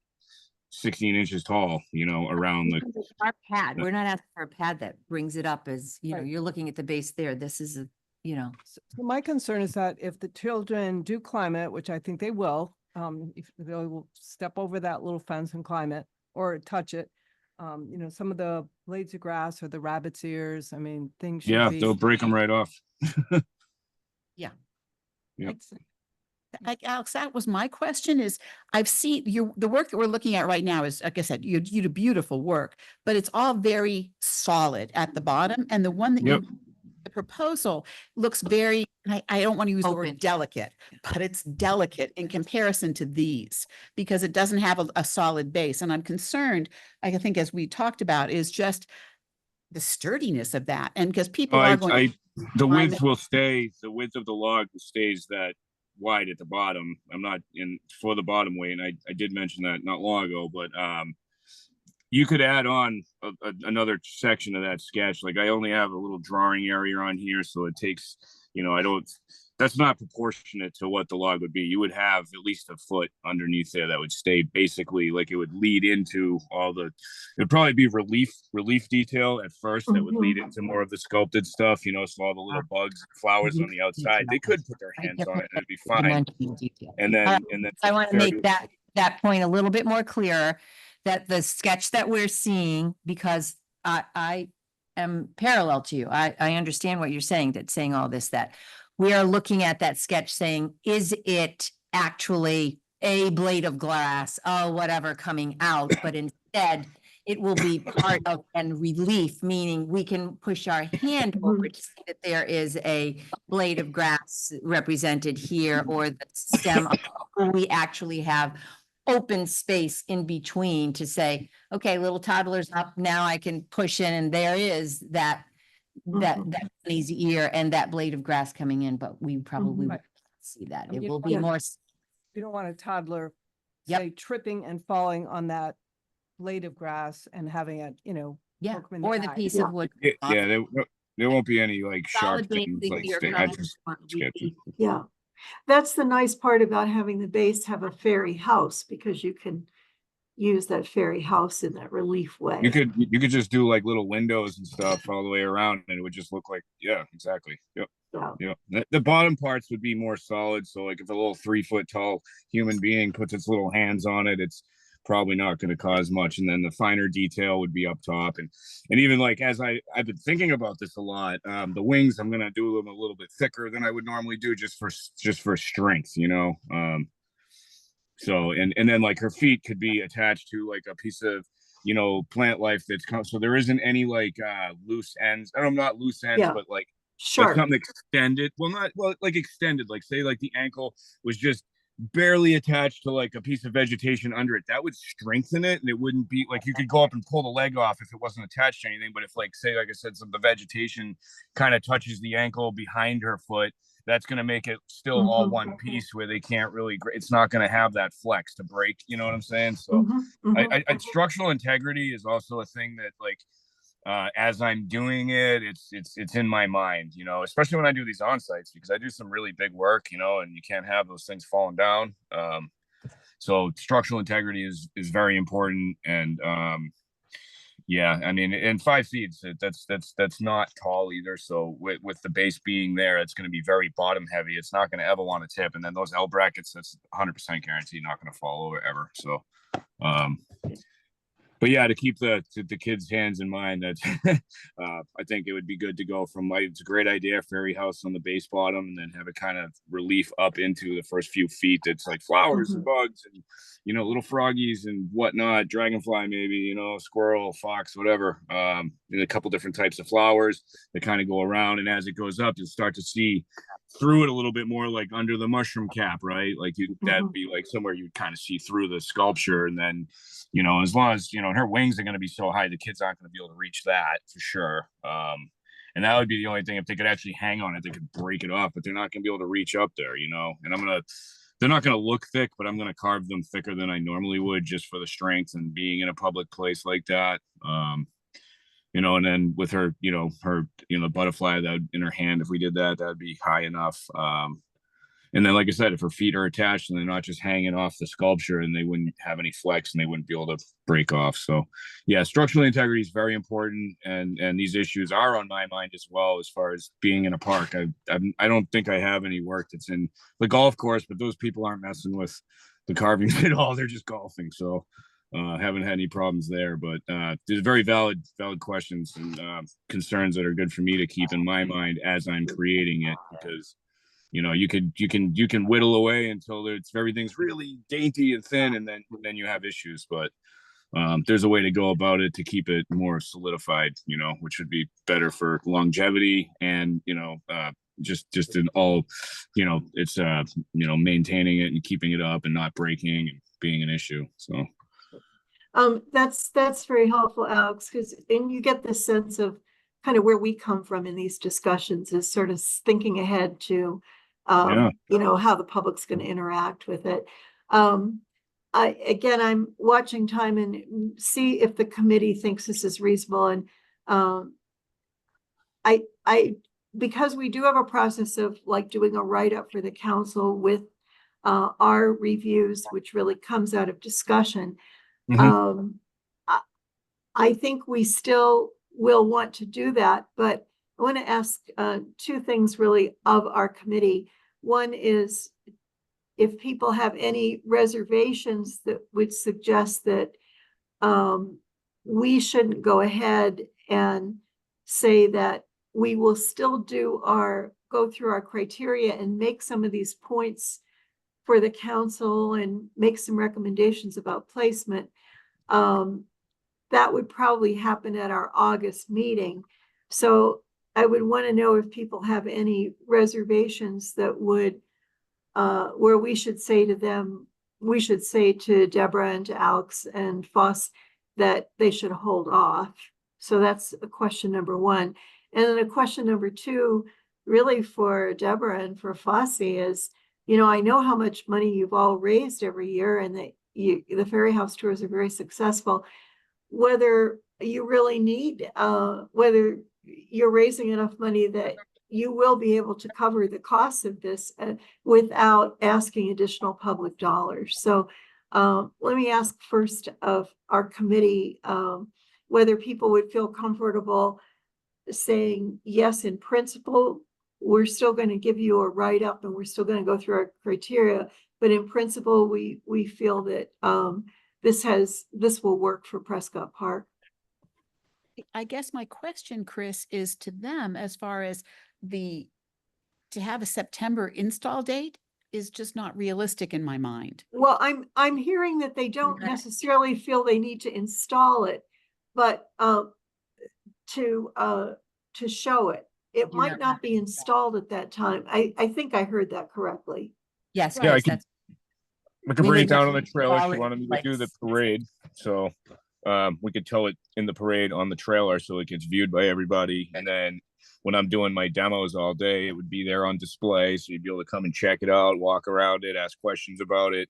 16 inches tall. You know, around the. Our pad, we're not asking for a pad that brings it up as, you know, Right. you're looking at the base there. This is a, you know. So my concern is that if the children do climb it, which I think they will, if they will step over that little fence and climb it or touch it, you know, some of the blades of grass or the rabbit's ears, I mean, things should Yeah, be. they'll break them right off. Yeah. Yep. Alex, that was my question is I've seen the work that we're looking at right now is, like I said, you do beautiful work, but it's all very solid at the bottom. And the one that Yep. the proposal looks very, I don't want to use the Open. word delicate, but it's delicate in comparison to these because it doesn't have a solid base. And I'm concerned, I think as we talked about, is just the sturdiness of that. And because people are going. The climb width it. will stay. The width of the log stays that wide at the bottom. I'm not in for the bottom weight, and I did mention that not long ago. But you could add on another section of that sketch. Like I only have a little drawing area on here, so it takes. You know, I don't. That's not proportionate to what the log would be. You would have at least a foot underneath there that would stay basically like it would lead into all the. It'd probably be relief detail at first that would lead into more of the sculpted stuff. You know, so all the little bugs, and flowers on the outside. They could put their hands on it and it'd be fine. Dimensional detail. And then I want to make that point a little bit more clear, that the sketch that we're seeing, because I am parallel to you. I understand what you're saying, that saying all this, that we are looking at that sketch saying, is it actually a blade of glass, oh, whatever coming out, but instead it will be part of and relief, meaning we can push our hand over to see that there is a blade of grass represented here, or the stem, or we actually have open space in between to say, okay, little toddler's up, now I can push in, and there is that bunny's ear and that blade of grass coming in, but we probably Right. won't see that. And It you- will be Yeah. more, You don't want a toddler, Yep. say, tripping and falling on that blade of grass and having it, you know, yeah, poke 'em in or the eye. piece Yeah. of wood. yeah, there won't be any like sharp Solid base things that like you're I coming just from, sketched it. Yeah, that's the nice part about having the base have a fairy house, because you can use that fairy house in that relief way. You could just do like little windows and stuff all the way around, and it would just look like exactly. Yep. Yeah. Yeah, the bottom parts would be more solid. So, like, if a little 3-foot tall human being puts its little hands on it, it's probably not going to cause much. And then the finer detail would be up top, and even like as I've been thinking about this a lot. The wings, I'm gonna do them a little bit thicker than I would normally do, just for strength, you know. So and then like her feet could be attached to like a piece of plant life that's come. So there isn't any like loose ends. I'm not loose ends, Yeah. but like. Sure. Something extended. Well, not like extended. Like say like the ankle was just barely attached to like a piece of vegetation under it, that would strengthen it, and it wouldn't be like you could go up and pull the leg off if it wasn't attached to anything. But if, like, say, like I said, some of the vegetation kind of touches the ankle behind her foot, that's going to make it still all one piece where they can't really, it's not going to have that flex to break. You know what I'm saying? So structural integrity is also a thing that, like, as I'm doing it, it's in my mind, you know, especially when I do these on sites, because I do some really big work, you know, and you can't have those things falling down. So structural integrity is very important. And yeah, I mean, in 5 feet, that's not tall either. So with the base being there, it's going to be very bottom heavy. It's not going to ever want to tip. And then those L brackets, that's 100% guaranteed not going to fall over ever. So but yeah, to keep the kids' hands in mind, that I think it would be good to go from, like, it's a great idea, fairy house on the base bottom, and then have it kind of relief up into the first few feet. That's like flowers and bugs and, you know, little froggies and whatnot, dragonfly maybe, you know, squirrel, fox, whatever. And a couple different types of flowers that kind of go around, and as it goes up, you'll start to see through it a little bit more, like under the mushroom cap, right? Like that'd be like somewhere you'd kind of see through the sculpture. And then, you know, as long as, you know, her wings are going to be so high, the kids aren't going to be able to reach that for sure. And that would be the only thing. If they could actually hang on it, they could break it off, but they're not going to be able to reach up there, you know. And they're not going to look thick, but I'm going to carve them thicker than I normally would, just for the strength and being in a public place like that. You know, and then with her, the butterfly that in her hand, if we did that, that'd be high enough. And then, like I said, if her feet are attached and they're not just hanging off the sculpture, and they wouldn't have any flex and they wouldn't be able to break off. So yeah, structural integrity is very important. And these issues are on my mind as well, as far as being in a park. I don't think I have any work that's in the golf course, but those people aren't messing with the carvings at all. They're just golfing. So haven't had any problems there, but there's very valid questions and concerns that are good for me to keep in my mind as I'm creating it, because, you know, you can whittle away until everything's really dainty and thin, and then you have issues. But there's a way to go about it to keep it more solidified, you know, which would be better for longevity and, you know, just in all, you know, it's you know, maintaining it and keeping it up and not breaking and being an issue. So that's very helpful, Alex, and you get the sense of kind of where we come from in these discussions, is sort of thinking ahead to, you know, how the public's going to interact with it. I'm watching time and see if the committee thinks this is reasonable. And because we do have a process of, like, doing a write-up for the council with our reviews, which really comes out of discussion. I think we still will want to do that, but I want to ask 2 things really of our committee. One is, if people have any reservations that would suggest that we shouldn't go ahead and say that we will still go through our criteria and make some of these points for the council and make some recommendations about placement. That would probably happen at our August meeting. So I would want to know if people have any reservations that would, where we should say to them, we should say to Deborah and to Alex and Foss that they should hold off. So that's a question number 1. And then a question number 2, really for Deborah and for Fosse, is, you know, I know how much money you've all raised every year, and that the Fairy House tours are very successful. Whether you really need, whether you're raising enough money that you will be able to cover the costs of this without asking additional public dollars. So let me ask first of our committee whether people would feel comfortable saying, yes, in principle, we're still going to give you a write-up and we're still going to go through our criteria, but in principle, we feel that this will work for Prescott Park. I guess my question, Chris, is to them, as far as to have a September install date is just not realistic in my mind. Well, I'm hearing that they don't necessarily feel they need to install it, but to show it. It might not be installed at that time. I think I heard that correctly. Yes, Yeah, Chris, We could We bring it need down to on the trailer. She call it wanted me to like do the parade, so we could tow it in the parade on the trailer so it gets viewed by everybody. And then when I'm doing my demos all day, it would be there on display, so you'd be able to come and check it out, walk around it, ask questions about it.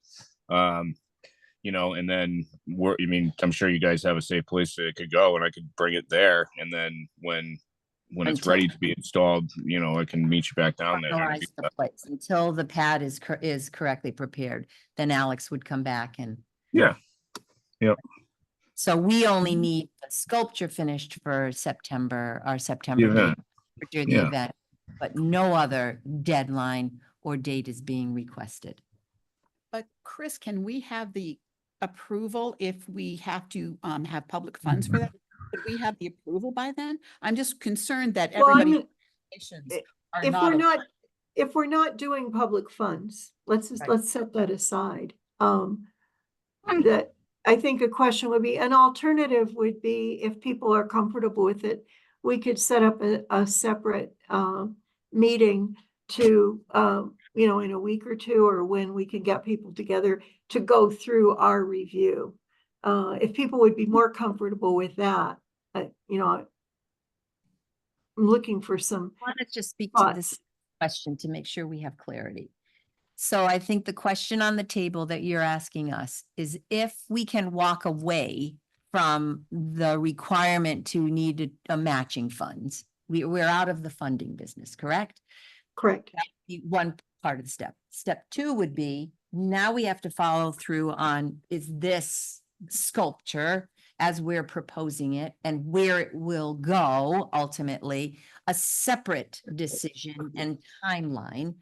You know, and then I mean, I'm sure you guys have a safe place that it could go, and I could bring it there. And then when it's Until- ready to be installed, you know, I can meet you back down there. finalize the place until the pad is correctly prepared. Then Alex would come back and, Yeah. Yep. so we only need the sculpture finished for September, our September event. date. For the Yeah. event, but no other deadline or date is being requested. But Chris, can we have the approval if we have to have public funds for that? Could we have the approval by then? I'm just concerned that Well, everybody. if we're not doing public funds, let's set that aside. That I think a question would be, an alternative would be, if people are comfortable with it, we could set up a separate meeting to you know, in a week or two, or when we can get people together to go through our review. If people would be more comfortable with that, you know, I'm looking for some. I want to just speak to this question to make sure we have clarity. So I think the question on the table that you're asking us is if we can walk away from the requirement to need a matching funds. We're out of the funding business, correct? Correct. One part of the step. Step two would be, now we have to follow through on, is this sculpture as we're proposing it and where it will go ultimately, a separate decision and timeline.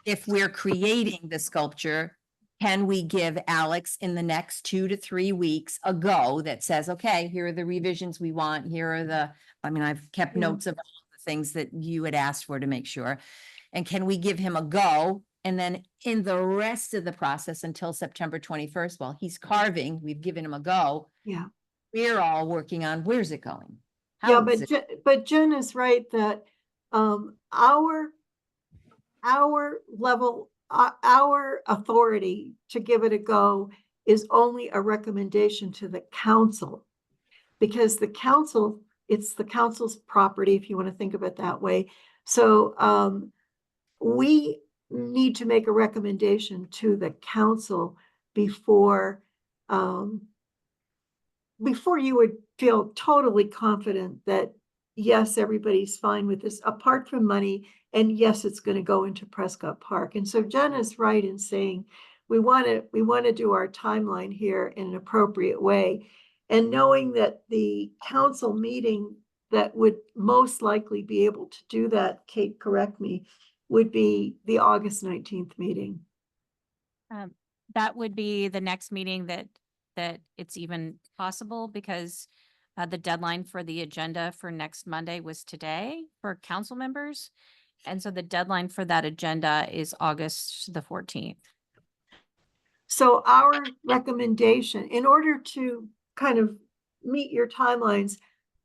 If we're creating the sculpture, can we give Alex in the next 2 to 3 weeks a go that says, okay, here are the revisions we want, here are the, I mean, I've kept notes of all the things that you had asked for to make sure. And can we give him a go? And then in the rest of the process until September 21st, while he's carving, we've given him a go. Yeah. We're all working on, where's it going? Yeah, How is it- but Jen is right that our level, our authority to give it a go is only a recommendation to the council. Because the council, it's the council's property, if you want to think of it that way. So we need to make a recommendation to the council before you would feel totally confident that, yes, everybody's fine with this, apart from money, and yes, it's going to go into Prescott Park. And so Jen is right in saying we want to do our timeline here in an appropriate way. And knowing that the council meeting that would most likely be able to do that, Kate, correct me, would be the August 19th meeting. That would be the next meeting that it's even possible, because the deadline for the agenda for next Monday was today for council members. And so the deadline for that agenda is August the 14th. So our recommendation, in order to kind of meet your timelines,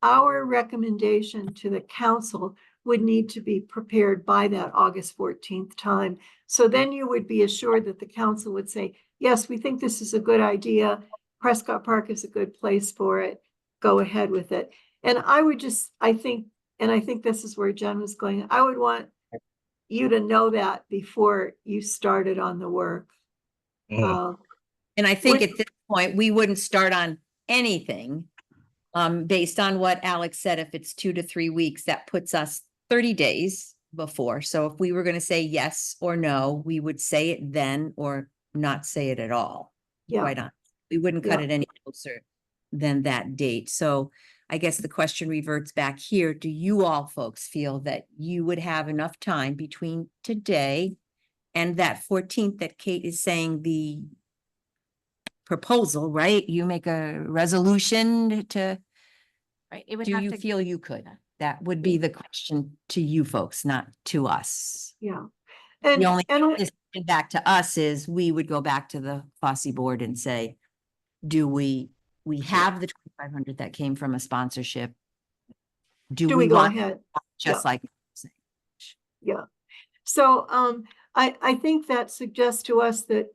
our recommendation to the council would need to be prepared by that August 14th time. So then you would be assured that the council would say, yes, we think this is a good idea. Prescott Park is a good place for it. Go ahead with it. And I would just, I think this is where Jen was going. I would want you to know that before you started on the work. And I think at this point, we wouldn't start on anything based on what Alex said. If it's 2 to 3 weeks, that puts us 30 days before. So if we were going to say yes or no, we would say it then or not say it at all. Yeah. Quite honest. We wouldn't cut Yeah. it any closer than that date. So I guess the question reverts back here. Do you all folks feel that you would have enough time between today and that 14th that Kate is saying the proposal, right? You make a resolution to, Right? It would do have you to. feel you could? That would be the question to you folks, not to us. Yeah. And, The only and is back to us is we would go back to the Fosse board and say, do we have the 2,500 that came from a sponsorship? do we go want ahead? just Yeah. like, Yeah. So I think that suggests to us that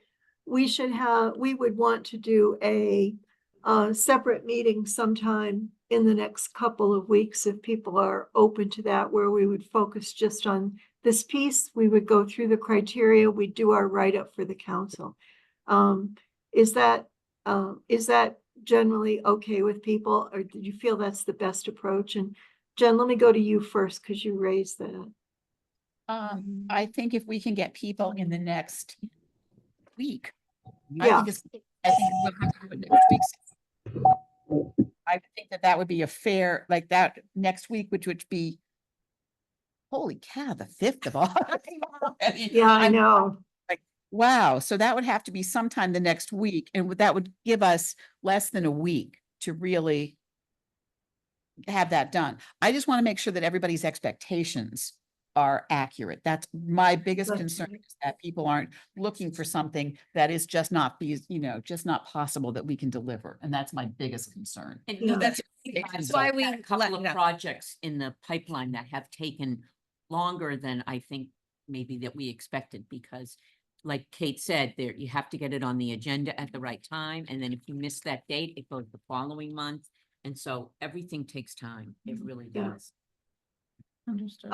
we would want to do a separate meeting sometime in the next couple of weeks if people are open to that, where we would focus just on this piece. We would go through the criteria, we'd do our write-up for the council. Is that generally okay with people, or do you feel that's the best approach? And Jen, let me go to you first because you raised that. I think if we can get people in the next week. Yeah. I think we'll have to do it next week. I think that would be a fair, like that next week, which would be, holy cow, the 5th of August. Yeah, I know. Wow, so that would have to be sometime the next week, and that would give us less than a week to really have that done. I just want to make sure that everybody's expectations are accurate. That's my biggest Right. concern, is that people aren't looking for something that is just not just not possible that we can deliver. And that's my biggest concern. And Yeah. That's that's why why we had a couple of projects in the pipeline that have taken longer than I think maybe that we expected, because like Kate said, there, you have to get it on the agenda at the right time. And then if you miss that date, it goes the following month. And so everything takes time. It really Yeah. does. Understood.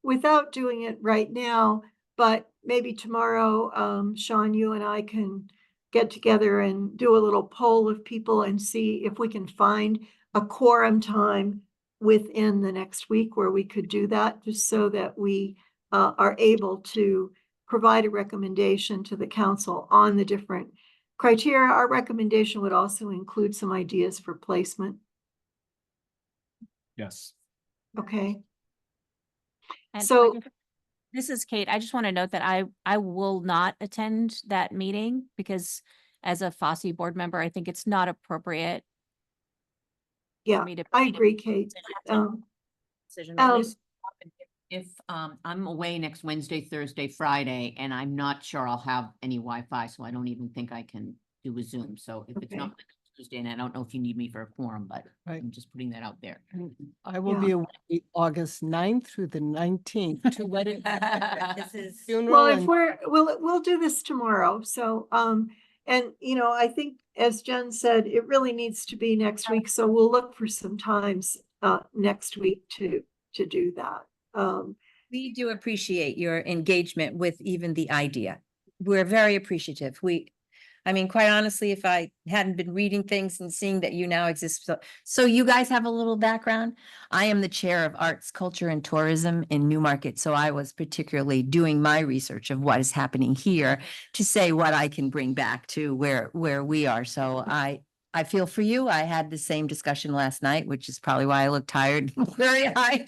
Without doing it right now, but maybe tomorrow, Sean, you and I can get together and do a little poll of people and see if we can find a quorum time within the next week where we could do that, just so that we are able to provide a recommendation to the council on the different criteria. Our recommendation would also include some ideas for placement. Yes. Okay. And So- this is Kate. I just want to note that I will not attend that meeting because as a FOSSI board member, I think it's not appropriate. Yeah, me to- I agree, Kate. Decision. Um, If I'm away next Wednesday, Thursday, Friday, and I'm not sure I'll have any Wi-Fi, so I don't even think I can do a Zoom. So if it's Okay. not Tuesday, and I don't know if you need me for a quorum, but Right. I'm just putting that out there. I will Yeah. be away August 9th through the 19th to wedding. This is. funeral Well, if and- we'll do this tomorrow. So, and I think as Jen said, it really needs to be next week. So we'll look for some times, next week to do that. We do appreciate your engagement with even the idea. We're very appreciative. I mean, quite honestly, if I hadn't been reading things and seeing that you now exist, so you guys have a little background. I am the chair of Arts, Culture and Tourism in Newmarket. So I was particularly doing my research of what is happening here to say what I can bring back to where we are. So I feel for you. I had the same discussion last night, which is probably why I look tired, very high,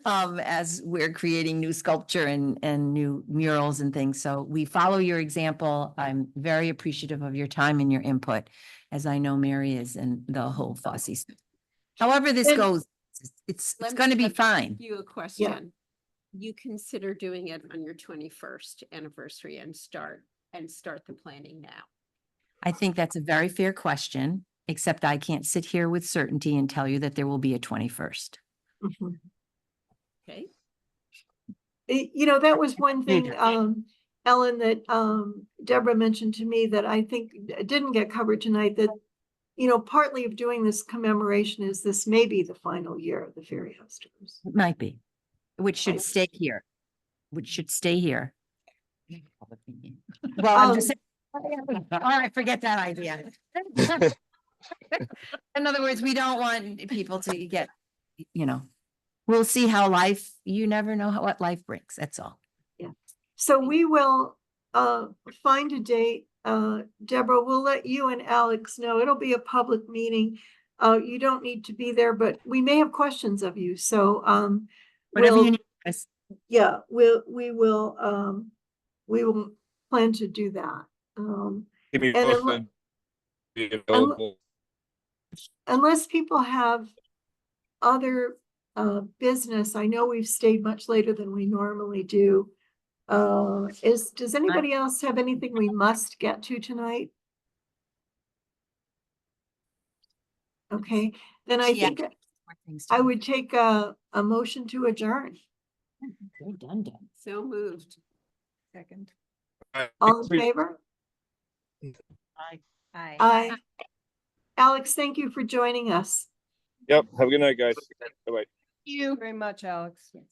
as we're creating new sculpture and new murals and things. So we follow your example. I'm very appreciative of your time and your input, as I know Mary is, and the whole FOSSI. However this And- goes, it's Let me going to be ask fine. You a question. You consider doing it on your 21st anniversary and start the planning now. I think that's a very fair question, except I can't sit here with certainty and tell you that there will be a 21st. mhm. Okay. That was one thing, Okay. Ellen, that Deborah mentioned to me that I think didn't get covered tonight, that partly of doing this commemoration is this may be the final year of the Fairy House Tours. It might be, which should Right. stay here, Well, I'm just saying. All right, forget that idea. In other words, we don't want people to get, we'll see how you never know what life brings. That's all. So we will find a date. Deborah, we'll let you and Alex know. It'll be a public meeting. You don't need to be there, but we may have questions of you. So Whatever you we'll, need. Chris. yeah, we will plan to do that. Keep me And posted. Be available. unless people have other business, I know we've stayed much later than we normally do. Does anybody else have anything we must get to tonight? Okay, then I Yeah. think I would take a motion to adjourn. Redundant. So moved. Second. All in favor? Aye. Aye. Alex, thank you for joining us. Yep. Have a good night, guys. Bye-bye. Thank you very much, Alex. Yes.